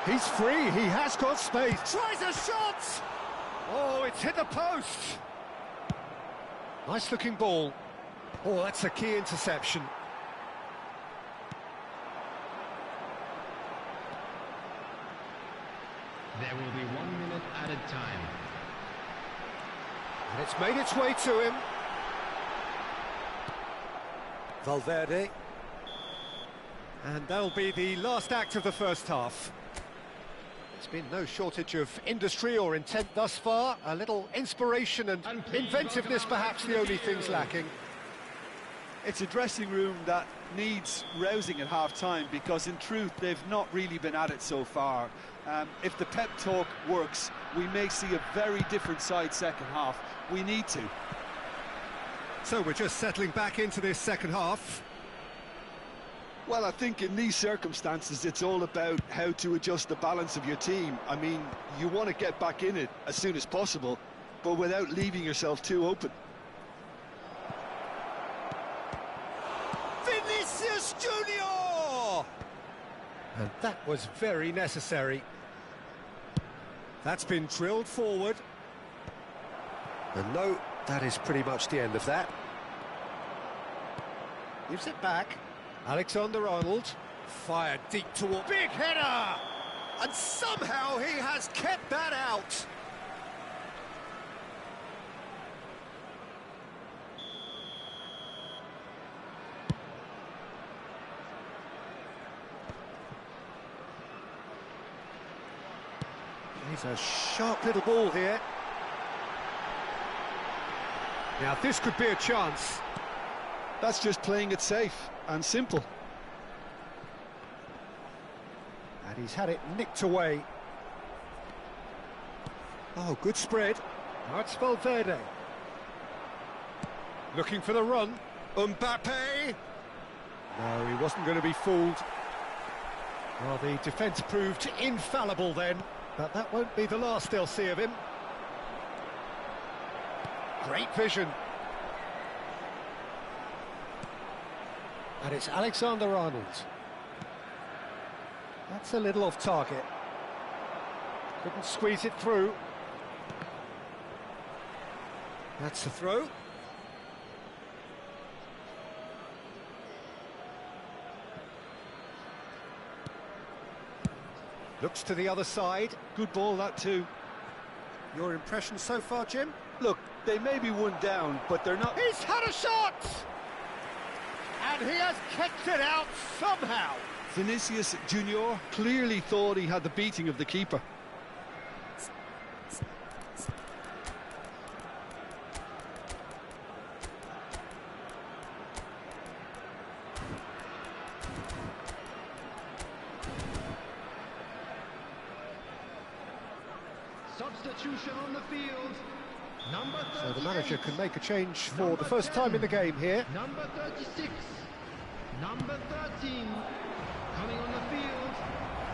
He's free, he has got space. Tries a shot! Oh, it's hit the post. Nice looking ball. Oh, that's a key interception. There will be 1 minute added time. And it's made its way to him. Valverde. And that'll be the last act of the first half. There's been no shortage of industry or intent thus far. A little inspiration and inventiveness, perhaps the only things lacking. It's a dressing room that needs rousing at half-time, because in truth they've not really been at it so far. If the pep talk works, we may see a very different side second half. We need to. So we're just settling back into this second half. Well, I think in these circumstances it's all about how to adjust the balance of your team. I mean, you want to get back in it as soon as possible, but without leaving yourself too open. Vinicius Junior! And that was very necessary. That's been drilled forward. And no, that is pretty much the end of that. Gives it back. Alexander-Arnold, fired deep toward... Big header! And somehow he has kept that out. He's a sharp little ball here. Now this could be a chance. That's just playing it safe and simple. And he's had it nicked away. Oh, good spread. Now it's Valverde. Looking for the run. Mbappe! No, he wasn't going to be fooled. Well, the defence proved infallible then, but that won't be the last they'll see of him. Great vision. And it's Alexander-Arnold. That's a little off target. Couldn't squeeze it through. That's the throw. Looks to the other side. Good ball, that too. Your impression so far, Jim? Look, they may be one down, but they're not... He's had a shot! And he has kicked it out somehow. Vinicius Junior clearly thought he had the beating of the keeper. Substitution on the field. Number 38. So the manager can make a change for the first time in the game here. Number 36. Number 13. Coming on the field.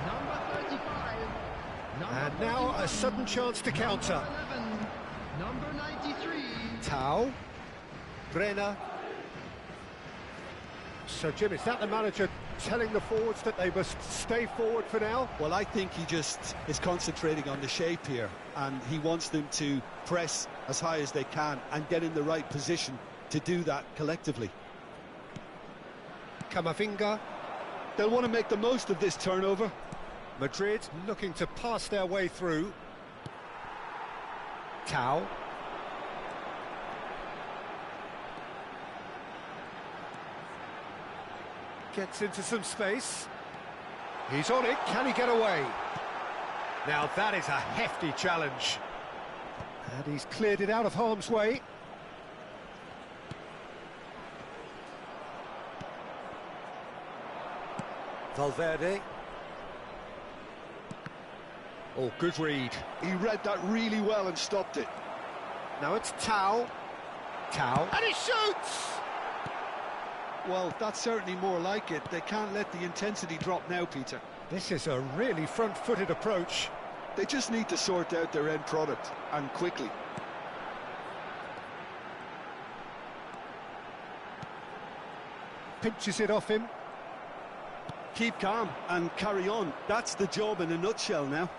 Number 35. Number And now 41, a sudden chance to counter. Number 11. Number 93. Tau. Brenner. So, Jim, is that the manager telling the forwards that they must stay forward for now? Well, I think he just is concentrating on the shape here, and he wants them to press as high as they can and get in the right position to do that collectively. Camavinga. They'll want to make the most of this turnover. Madrid looking to pass their way through. Tau. Gets into some space. He's on it. Can he get away? Now that is a hefty challenge. And he's cleared it out of harm's way. Valverde. Oh, good read. He read that really well and stopped it. Now it's Tau. Tau. And he shoots! Well, that's certainly more like it. They can't let the intensity drop now, Peter. This is a really front-footed approach. They just need to sort out their end product, and quickly. Pinches it off him. Keep calm and carry on. That's the job in a nutshell now.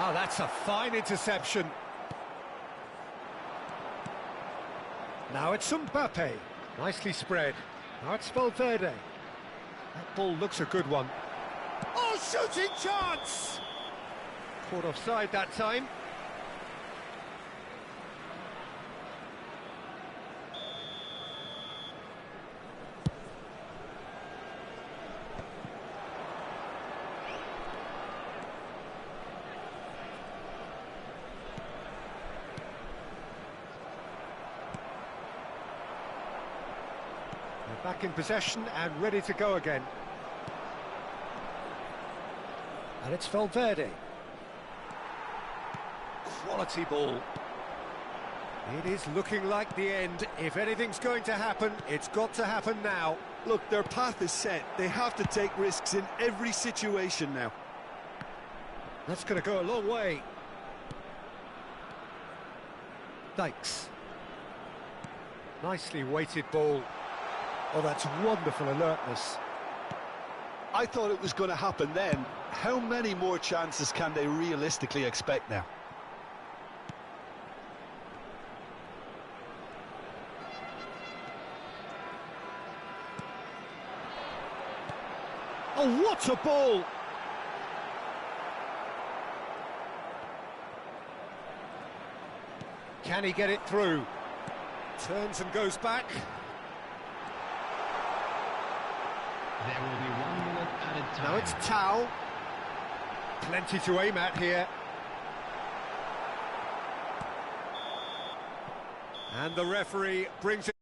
Oh, that's a fine interception. Now it's Mbappe. Nicely spread. Now it's Valverde. That ball looks a good one. Oh, shooting chance! Caught offside that time. Back in possession and ready to go again. And it's Valverde. Quality ball. It is looking like the end. If anything's going to happen, it's got to happen now. Look, their path is set. They have to take risks in every situation now. That's going to go a long way. Dykes. Nicely weighted ball. Oh, that's wonderful alertness. I thought it was going to happen then. How many more chances can they realistically expect now? Oh, what a ball! Can he get it through? Turns and goes back. There will be 1 minute added time. Now it's Tau. Plenty to aim at here. And the referee brings it.